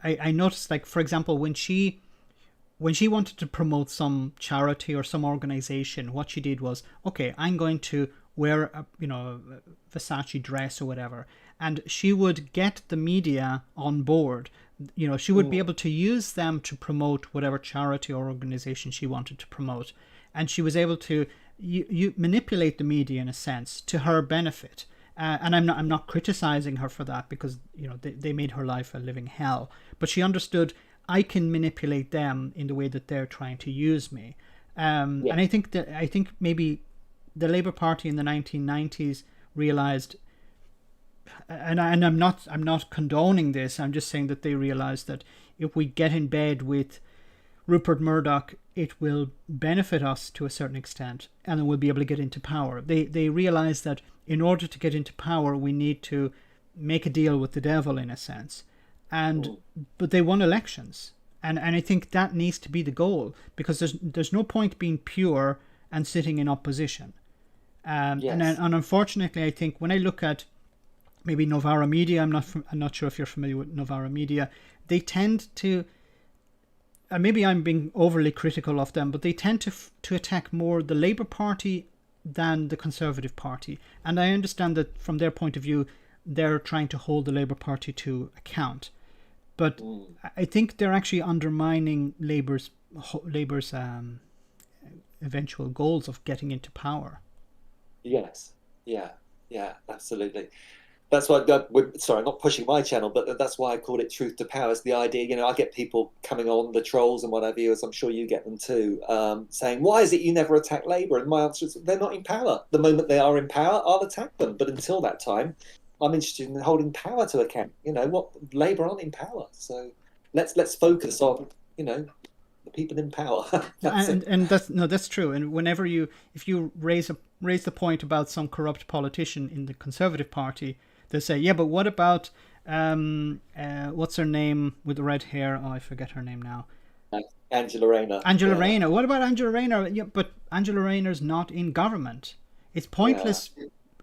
I noticed, like, for example, when she wanted to promote some charity or some organization, what she did was, okay, I'm going to wear a Versace dress or whatever, and she would get the media on board. You know, she would be able to use them to promote whatever charity or organization she wanted to promote, and she was able to you manipulate the media in a sense to her benefit. And I'm not criticizing her for that because, you know, they made her life a living hell. But she understood I can manipulate them in the way that they're trying to use me. And I think maybe the Labour Party in the 1990s realized, and I'm not condoning this. I'm just saying that they realized that if we get in bed with Rupert Murdoch, it will benefit us to a certain extent, and then we'll be able to get into power. They realize that in order to get into power, we need to make a deal with the devil in a sense, but they won elections, and I think that needs to be the goal, because there's no point being pure and sitting in opposition. And unfortunately, I think when I look at maybe Novara Media, I'm not sure if you're familiar with Novara Media, they tend to. And maybe I'm being overly critical of them, but they tend to attack more the Labour Party than the Conservative Party. And I understand that from their point of view, they're trying to hold the Labour Party to account. But I think they're actually undermining Labour's eventual goals of getting into power. Yes. Yeah, absolutely. That's why, sorry, I'm not pushing my channel, but that's why I call it Truth to Power. Is the idea, you know, I get people coming on, the trolls and whatever, as I'm sure you get them too, saying, why is it you never attack Labour? And my answer is, they're not in power. The moment they are in power, I'll attack them. But until that time, I'm interested in holding power to account. You know, what Labour aren't in power. So let's focus on, you know, the people in power. and that's true. And whenever if you raise the point about some corrupt politician in the Conservative Party, they say, yeah, but what about what's her name with the red hair? Oh, I forget her name now. Angela Rayner. Angela Rayner. What about Angela Rayner? Yeah, but Angela Rayner's not in government. It's pointless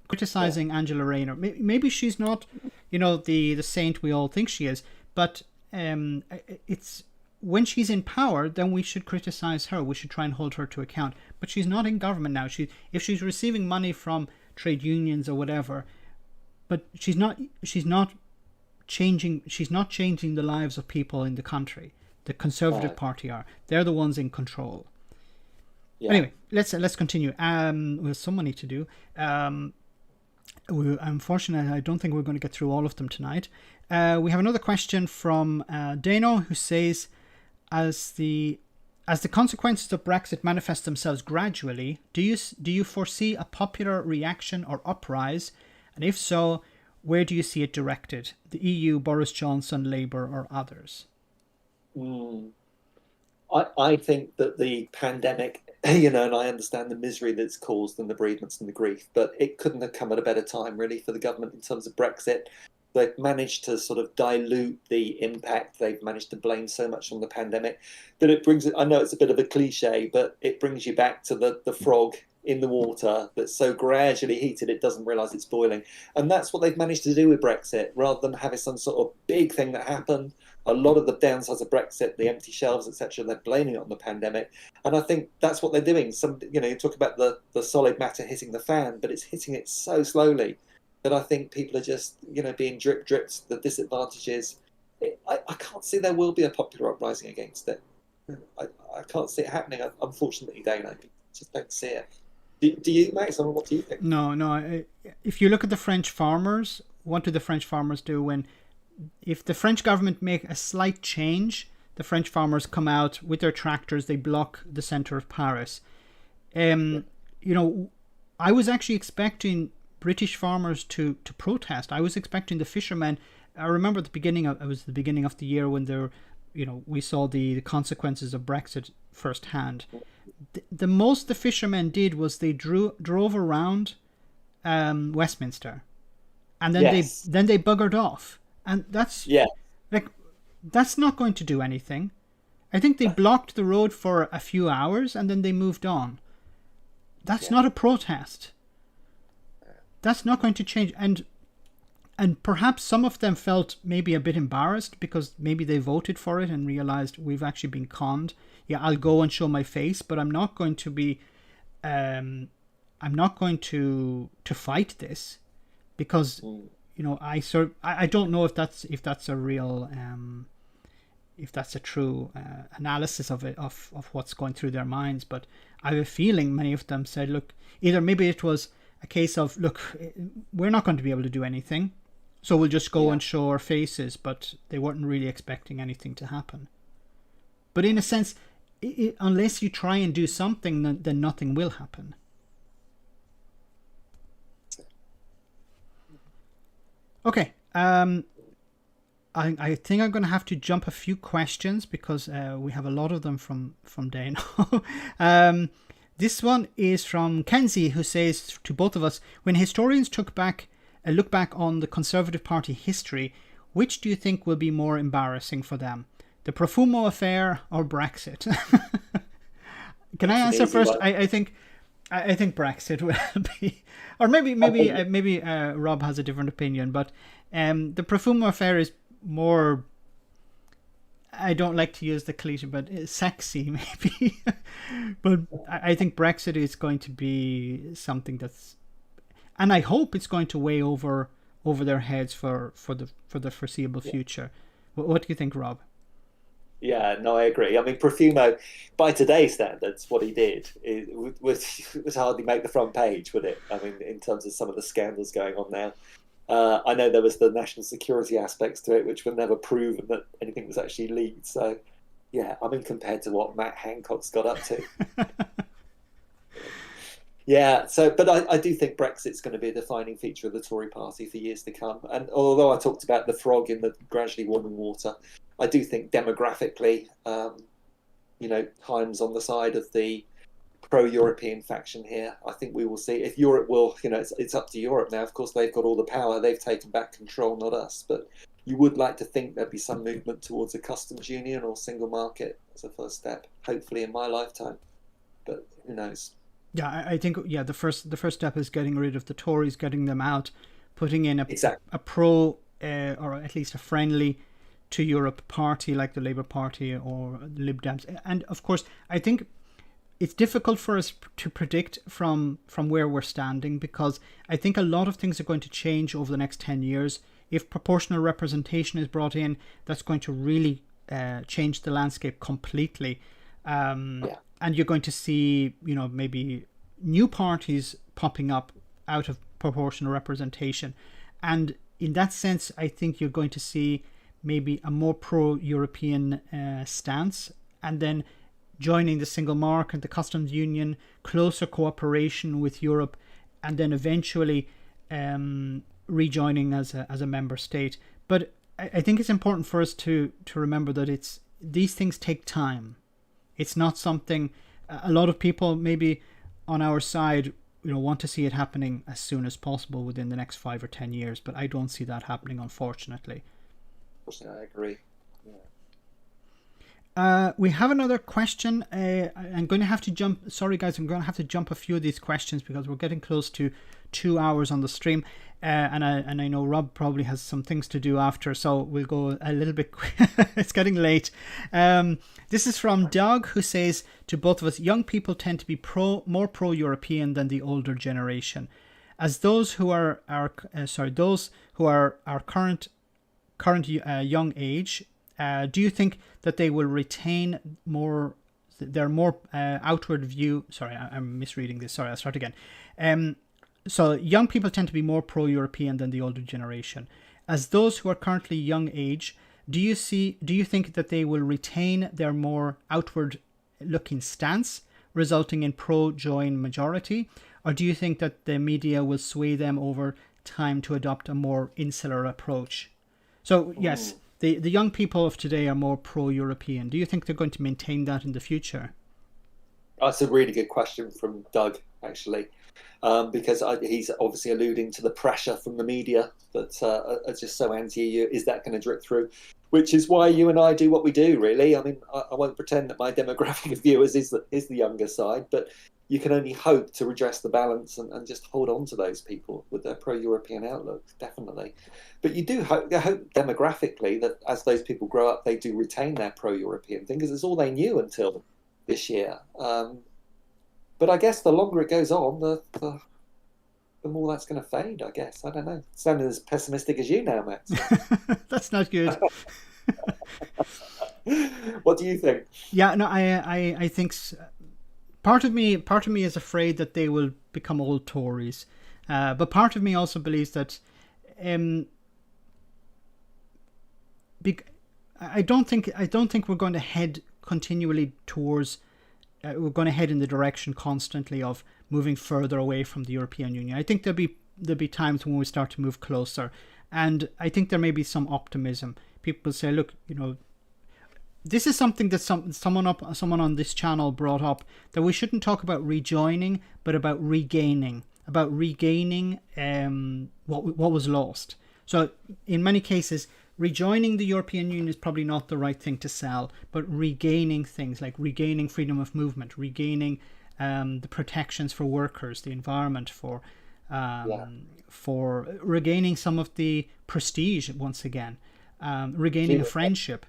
criticizing Angela Rayner. Maybe she's not, you know, the saint we all think she is. But it's when she's in power, then we should criticize her. We should try and hold her to account. But she's not in government now. If she's receiving money from trade unions or whatever. But she's not changing the lives of people in the country. The Conservative Party are. They're the ones in control. Yeah. Anyway, let's continue. We have so many to do. Unfortunately, I don't think we're going to get through all of them tonight. We have another question from Dano, who says, as the consequences of Brexit manifest themselves gradually, do you foresee a popular reaction or uprise? And if so, where do you see it directed? The EU, Boris Johnson, Labour, or others? I think that the pandemic, you know, and I understand the misery that's caused and the bereavements and the grief, but it couldn't have come at a better time, really, for the government in terms of Brexit. They've managed to sort of dilute the impact. They've managed to blame so much on the pandemic that it brings it. I know it's a bit of a cliche, but it brings you back to the frog in the water that's so gradually heated it doesn't realise it's boiling. And that's what they've managed to do with Brexit, rather than having some sort of big thing that happened. A lot of the downsides of Brexit, the empty shelves, etc., they're blaming it on the pandemic. And I think that's what they're doing. You talk about the solid matter hitting the fan, but it's hitting it so slowly that I think people are just, being dripped. The disadvantages. I can't see there will be a popular uprising against it. I can't see it happening, unfortunately, Dana. I just don't see it. Do you, Max? What do you think? No. If you look at the French farmers, what do the French farmers do if the French government make a slight change? The French farmers come out with their tractors, they block the center of Paris. I was actually expecting British farmers to protest. I was expecting the fishermen. I remember it was the beginning of the year when we saw the consequences of Brexit firsthand. The most the fishermen did was they drove around Westminster, and then they buggered off, and that's not going to do anything. I think they blocked the road for a few hours and then they moved on. That's not a protest. That's not going to change. And perhaps some of them felt maybe a bit embarrassed because maybe they voted for it and realized we've actually been conned. Yeah, I'll go and show my face, but I'm not going to be, I'm not going to fight this, because I don't know if that's a real, if that's a true analysis of it, of what's going through their minds. But I have a feeling many of them said, look, either maybe it was a case of, look, we're not going to be able to do anything, so we'll just go and show our faces, but they weren't really expecting anything to happen. But in a sense, unless you try and do something, then nothing will happen. Okay. I think I'm going to have to jump a few questions because we have a lot of them from Dana. This one is from Kenzie, who says to both of us, when historians look back on the Conservative Party history, which do you think will be more embarrassing for them? The Profumo affair or Brexit? Can I answer first? I think Brexit will be, or maybe Rob has a different opinion, but the Profumo affair is more, I don't like to use the cliche, but sexy maybe. But I think Brexit is going to be something that's, and I hope it's going to weigh over their heads for the foreseeable future. What do you think, Rob? Yeah, no, I agree. I mean, Profumo, by today's standards, what he did would hardly make the front page, would it? I mean, in terms of some of the scandals going on now. I know there was the national security aspects to it, which were never proven that anything was actually leaked. So, yeah, I mean, compared to what Matt Hancock's got up to. Yeah, but I do think Brexit's going to be a defining feature of the Tory party for years to come. And although I talked about the frog in the gradually warming water, I do think demographically, time's on the side of the pro-European faction here. I think we will see if Europe will, it's up to Europe now. Of course, they've got all the power. They've taken back control, not us. But you would like to think there'd be some movement towards a customs union or single market as a first step, hopefully in my lifetime. But who knows? Yeah, I think the first step is getting rid of the Tories, getting them out, putting in a pro or at least a friendly to Europe party like the Labour Party or the Lib Dems. And of course, I think it's difficult for us to predict from where we're standing, because I think a lot of things are going to change over the next 10 years. If proportional representation is brought in, that's going to really change the landscape completely. And you're going to see, maybe new parties popping up out of proportional representation. And in that sense, I think you're going to see maybe a more pro-European stance, and then joining the single market, the customs union, closer cooperation with Europe, and then eventually rejoining as a member state. But I think it's important for us to remember that these things take time. It's not something, a lot of people maybe on our side, want to see it happening as soon as possible within the next 5 or 10 years, but I don't see that happening, unfortunately. I agree. We have another question. I'm going to have to jump. Sorry, guys, I'm going to have to jump a few of these questions because we're getting close to 2 hours on the stream, and I know Rob probably has some things to do after, so we'll go a little bit. It's getting late. This is from Doug, who says to both of us, young people tend to be more pro-European than the older generation, as those who are our current young age. Do you think that they will retain their more outward view? Sorry, I'm misreading this. Sorry, I'll start again. So young people tend to be more pro-European than the older generation. As those who are currently young age, do you think that they will retain their more outward-looking stance, resulting in pro-join majority, or do you think that the media will sway them over time to adopt a more insular approach? So yes. The young people of today are more pro-European. Do you think they're going to maintain that in the future? That's a really good question from Doug, actually, because he's obviously alluding to the pressure from the media that are just so anti-EU. Is that going to drip through? Which is why you and I do what we do, really. I mean, I won't pretend that my demographic of viewers is the younger side, but you can only hope to redress the balance and just hold on to those people with their pro-European outlook, definitely. But you do hope demographically that as those people grow up, they do retain their pro-European thing, because it's all they knew until this year. But I guess the longer it goes on, the more that's going to fade, I guess. I don't know. Sounding as pessimistic as you now, Max. That's not good. What do you think? Yeah, no, I think... Part of me is afraid that they will become old Tories, but part of me also believes that I don't think we're going to head continually towards. We're going to head in the direction constantly of moving further away from the European Union. I think there'll be times when we start to move closer, and I think there may be some optimism. People say, look, this is something that someone on this channel brought up, that we shouldn't talk about rejoining, but about regaining what was lost. So in many cases, rejoining the European Union is probably not the right thing to sell, but regaining things like regaining freedom of movement, regaining the protections for workers, the environment, for regaining some of the prestige once again, regaining a friendship.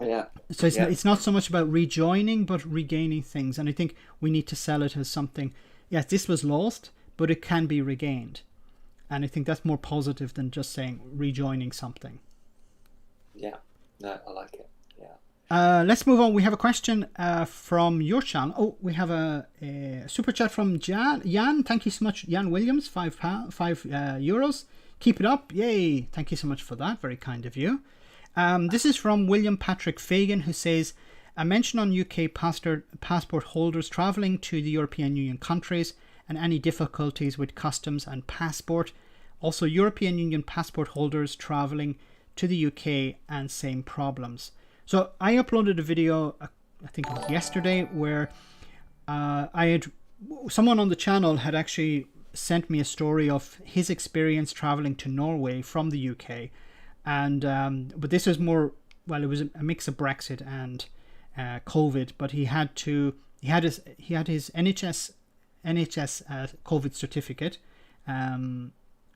Yeah. So it's not so much about rejoining, but regaining things. And I think we need to sell it as something, yes, this was lost, but it can be regained. And I think that's more positive than just saying rejoining something. Yeah, no, I like it. Yeah. Let's move on. We have a question from your channel. Oh, we have a super chat from Jan. Thank you so much, Jan Williams, €5. Keep it up. Yay. Thank you so much for that. Very kind of you. This is from William Patrick Fagan, who says, a mention on UK passport holders travelling to the European Union countries and any difficulties with customs and passport. Also, European Union passport holders travelling to the UK and same problems. So I uploaded a video, I think it was yesterday, where someone on the channel had actually sent me a story of his experience travelling to Norway from the UK. And but this was more, well, it was a mix of Brexit and COVID. But he had his NHS COVID certificate.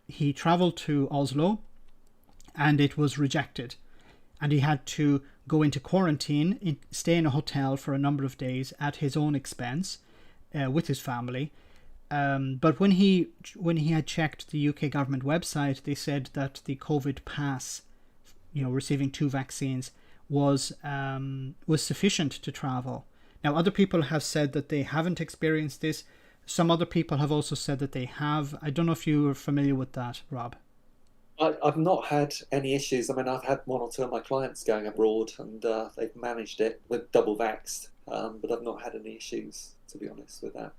He travelled to Oslo, and it was rejected, and he had to go into quarantine, stay in a hotel for a number of days at his own expense, with his family. But when he had checked the UK government website, they said that the COVID pass, receiving 2 vaccines, was sufficient to travel. Now, other people have said that they haven't experienced this. Some other people have also said that they have. I don't know if you are familiar with that, Rob. I've not had any issues. I mean, I've had 1 or 2 of my clients going abroad, and they've managed it with double vaxxed, but I've not had any issues, to be honest, with that.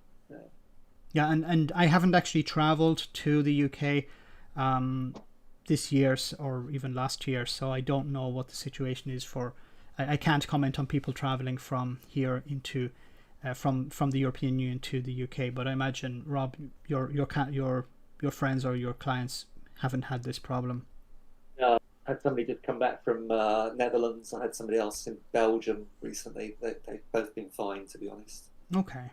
Yeah, and I haven't actually travelled to the UK this year or even last year, so I don't know what the situation is for. I can't comment on people travelling from here into from the European Union to the UK. But I imagine, Rob, your friends or your clients haven't had this problem. had somebody just come back from Netherlands. I had somebody else in Belgium recently. They've both been fine, to be honest. Okay.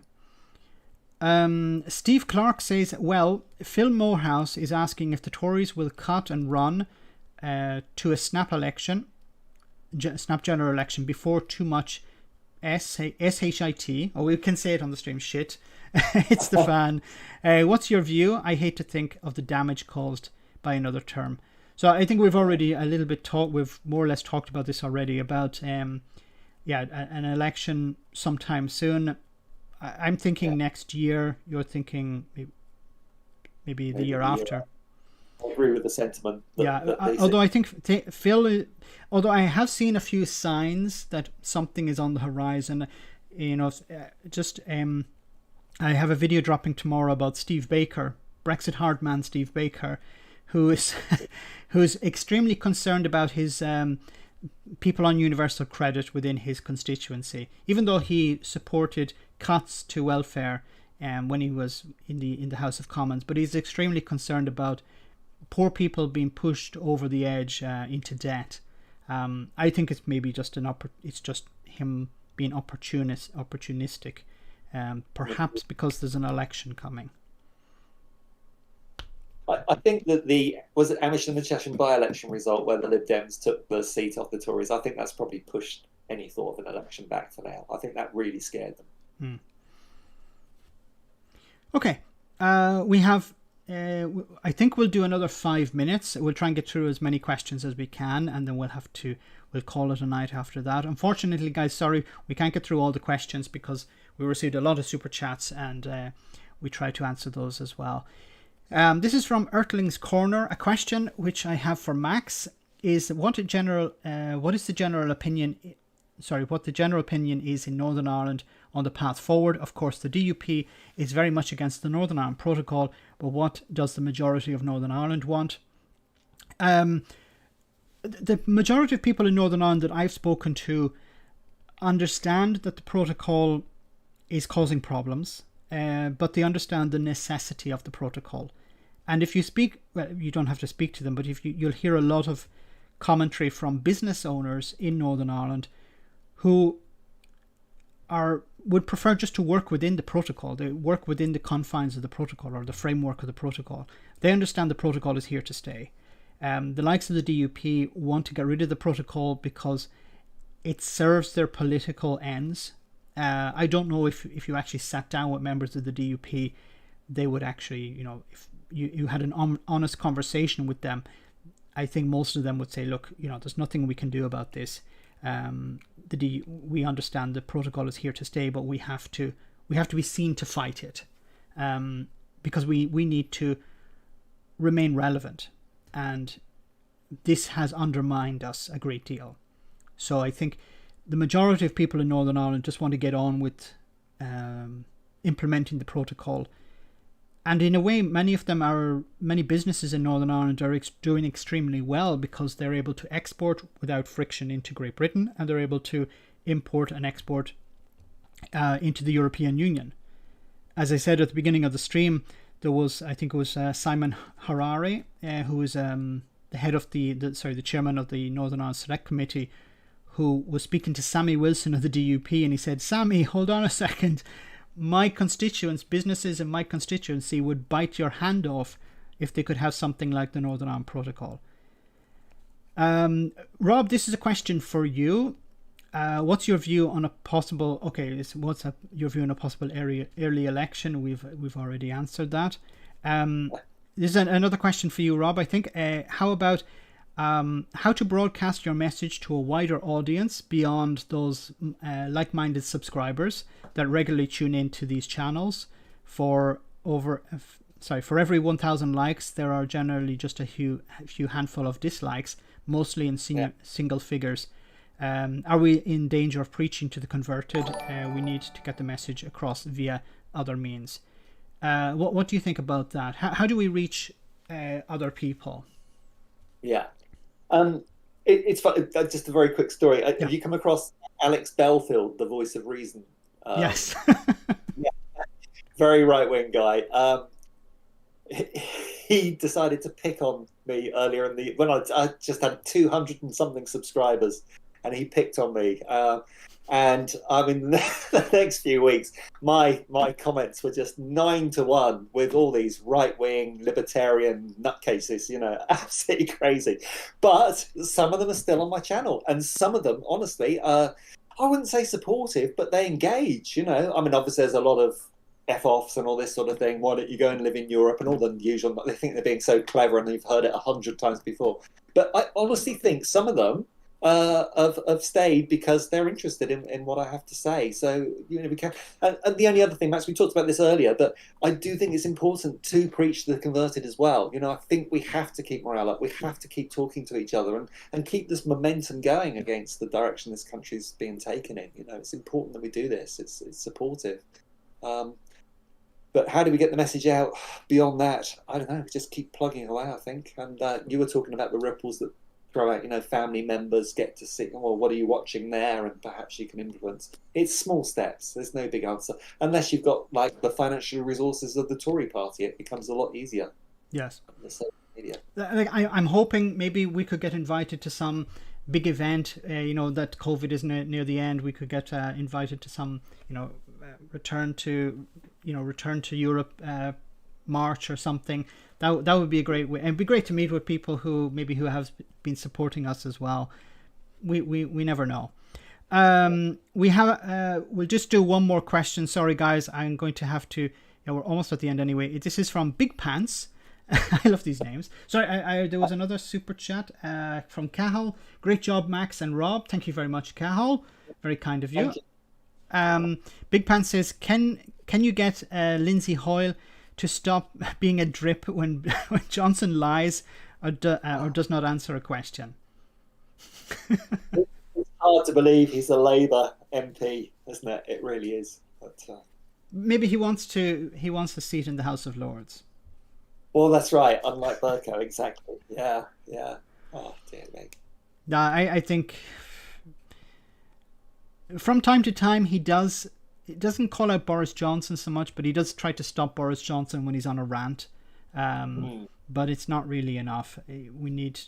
Steve Clark says, well, Phil Morehouse is asking if the Tories will cut and run to a snap general election before too much SHIT, or we can say it on the stream, shit, it's the fan. What's your view? I hate to think of the damage caused by another term. So I think we've already we've more or less talked about this already, about an election sometime soon. I'm thinking next year. You're thinking maybe the year after. I agree with the sentiment. Although I think Phil, although I have seen a few signs that something is on the horizon, I have a video dropping tomorrow about Steve Baker, Brexit hard man Steve Baker, who's extremely concerned about his people on universal credit within his constituency, even though he supported cuts to welfare when he was in the House of Commons, but he's extremely concerned about poor people being pushed over the edge into debt. I think it's maybe just it's just him being opportunistic, perhaps because there's an election coming. I think that was it Amersham and Chesham by-election result where the Lib Dems took the seat off the Tories. I think that's probably pushed any thought of an election back for now. I think that really scared them. Okay, we have. I think we'll do another 5 minutes. We'll try and get through as many questions as we can, and then we'll call it a night after that. Unfortunately, guys, sorry, we can't get through all the questions because we received a lot of super chats, and we try to answer those as well. This is from Ertling's Corner. A question which I have for Max is what the general opinion is in Northern Ireland on the path forward. Of course, the DUP is very much against the Northern Ireland Protocol, but what does the majority of Northern Ireland want? The majority of people in Northern Ireland that I've spoken to understand that the protocol is causing problems, but they understand the necessity of the protocol. And if you speak, well, you don't have to speak to them, but if you'll hear a lot of commentary from business owners in Northern Ireland who would prefer just to work within the protocol. They work within the confines of the protocol or the framework of the protocol. They understand the protocol is here to stay. The likes of the DUP want to get rid of the protocol because it serves their political ends. I don't know if you actually sat down with members of the DUP, they would actually, if you had an honest conversation with them, I think most of them would say, look, there's nothing we can do about this. We understand the protocol is here to stay, but we have to be seen to fight it, because we need to remain relevant, and this has undermined us a great deal. So I think the majority of people in Northern Ireland just want to get on with implementing the protocol. And in a way, many businesses in Northern Ireland are doing extremely well because they're able to export without friction into Great Britain, and they're able to import and export into the European Union. As I said at the beginning of the stream, there was, I think it was Simon Harari, who was the head of the chairman of the Northern Ireland Select Committee, who was speaking to Sammy Wilson of the DUP, and he said, Sammy, hold on a second. My constituents, businesses in my constituency would bite your hand off if they could have something like the Northern Ireland Protocol. Rob, this is a question for you. What's your view on a possible? Your view on a possible early election? We've already answered that. This is another question for you, Rob. I think. How about how to broadcast your message to a wider audience beyond those like-minded subscribers that regularly tune into these channels? For every 1,000 likes, there are generally just a few handful of dislikes, mostly in single figures. Are we in danger of preaching to the converted? We need to get the message across via other means. What do you think about that? How do we reach other people? Yeah. It's fun. Just a very quick story. Have you come across Alex Belfield, the voice of reason? Yes. Very right-wing guy. he decided to pick on me earlier when I just had 200 and something subscribers, and he picked on me. And I mean, the next few weeks, my comments were just 9-1 with all these right-wing libertarian nutcases, absolutely crazy. But some of them are still on my channel, and some of them, honestly, I wouldn't say supportive, but they engage. I mean, obviously, there's a lot of F-offs and all this sort of thing. Why don't you go and live in Europe and all the usual? They think they're being so clever, and you've heard it 100 times before. But I honestly think some of them have stayed because they're interested in what I have to say. So we can. And the only other thing, Max, we talked about this earlier, but I do think it's important to preach to the converted as well. I think we have to keep morale up. We have to keep talking to each other and keep this momentum going against the direction this country's being taken in. It's important that we do this. It's supportive. But how do we get the message out beyond that? I don't know. Just keep plugging away, I think. And you were talking about the ripples that throw out, family members get to see, well, what are you watching there? And perhaps you can influence. It's small steps. There's no big answer. Unless you've got like the financial resources of the Tory party, it becomes a lot easier. Yes. On the social media. I'm hoping maybe we could get invited to some big event, that COVID is near the end. We could get invited to some, return to Europe march or something. That would be a great way. And it'd be great to meet with people who have been supporting us as well. We never know. We'll just do one more question. Sorry guys, I'm going to have to. We're almost at the end anyway. This is from Big Pants. I love these names. Sorry, there was another super chat from Cahill. Great job, Max and Rob. Thank you very much, Cahill. Very kind of you. Big Pants says, can you get Lindsay Hoyle to stop being a drip when Johnson lies or does not answer a question? It's hard to believe he's a Labour MP, isn't it? It really is. But, maybe he wants a seat in the House of Lords. Well, that's right. Unlike Bercow, exactly. Yeah. Oh dear me. No, I think from time to time he doesn't call out Boris Johnson so much, but he does try to stop Boris Johnson when he's on a rant. But it's not really enough. We need.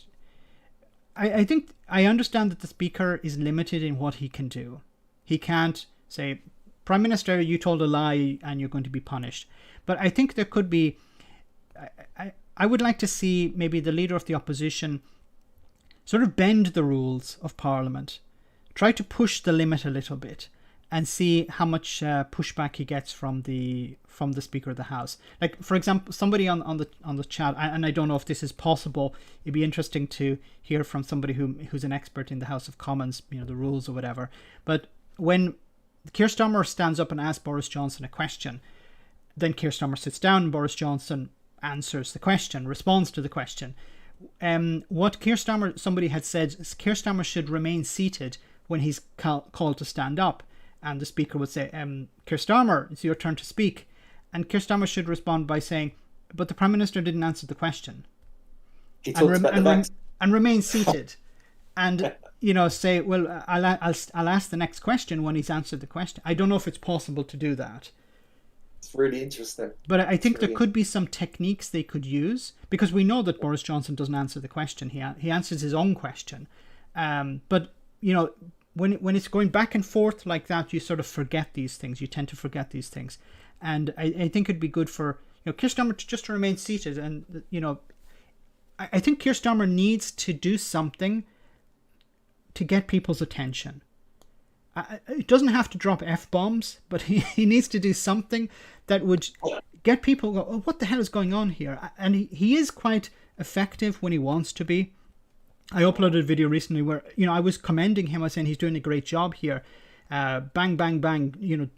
I think I understand that the Speaker is limited in what he can do. He can't say, Prime Minister, you told a lie and you're going to be punished. But I think there could be. I would like to see maybe the leader of the opposition sort of bend the rules of Parliament, try to push the limit a little bit, and see how much pushback he gets from the Speaker of the House. Like, for example, somebody on the chat, and I don't know if this is possible. It'd be interesting to hear from somebody who's an expert in the House of Commons, the rules or whatever. But when Keir Starmer stands up and asks Boris Johnson a question, then Keir Starmer sits down and Boris Johnson answers the question, responds to the question. What Keir Starmer, somebody had said, is Keir Starmer should remain seated when he's called to stand up. And the Speaker would say, Keir Starmer, it's your turn to speak. And Keir Starmer should respond by saying, but the Prime Minister didn't answer the question. And remain seated. And, say, well, I'll ask the next question when he's answered the question. I don't know if it's possible to do that. It's really interesting. But I think there could be some techniques they could use, because we know that Boris Johnson doesn't answer the question. He answers his own question. But, when it's going back and forth like that, you sort of forget these things. You tend to forget these things. And I think it'd be good for Keir Starmer to remain seated. And, I think Keir Starmer needs to do something to get people's attention. It doesn't have to drop F-bombs, but he needs to do something that would get people go, oh, what the hell is going on here? And he is quite effective when he wants to be. I uploaded a video recently where, I was commending him. I was saying he's doing a great job here. Bang, bang, bang,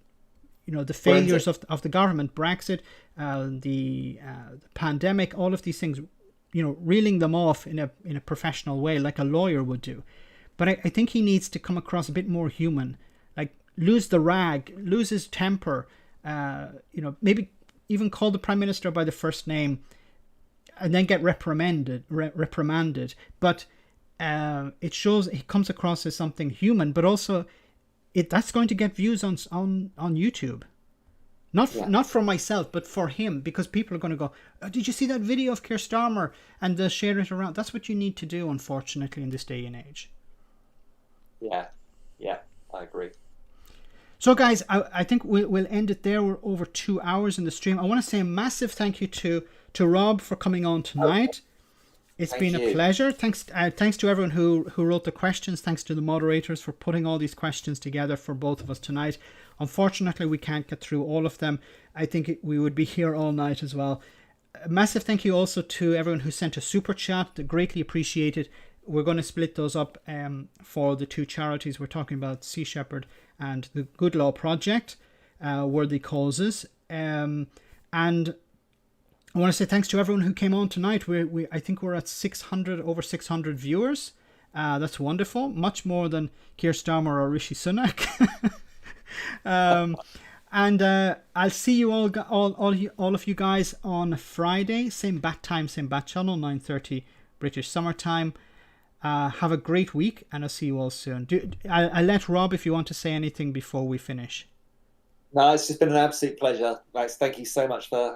the failures of the government, Brexit, the pandemic, all of these things, reeling them off in a professional way, like a lawyer would do. But I think he needs to come across a bit more human, like lose the rag, lose his temper, maybe even call the Prime Minister by the first name and then get reprimanded. But it shows he comes across as something human, but also that's going to get views on YouTube. Not for myself, but for him, because people are going to go, oh, did you see that video of Keir Starmer? And they'll share it around. That's what you need to do, unfortunately, in this day and age. Yeah, I agree. So, guys, I think we'll end it there. We're over 2 hours in the stream. I want to say a massive thank you to Rob for coming on tonight. It's been a pleasure. Thanks to everyone who wrote the questions. Thanks to the moderators for putting all these questions together for both of us tonight. Unfortunately, we can't get through all of them. I think we would be here all night as well. A massive thank you also to everyone who sent a super chat. Greatly appreciated. We're going to split those up for the two charities we're talking about, Sea Shepherd and the Good Law Project, worthy causes. And I want to say thanks to everyone who came on tonight. I think we're at over 600 viewers. That's wonderful. Much more than Keir Starmer or Rishi Sunak. And I'll see you all of you guys on Friday. Same bat time, same bat channel, 9:30 British summertime. Have a great week, and I'll see you all soon. I'll let Rob, if you want to say anything before we finish. No, it's just been an absolute pleasure, Max. Thank you so much for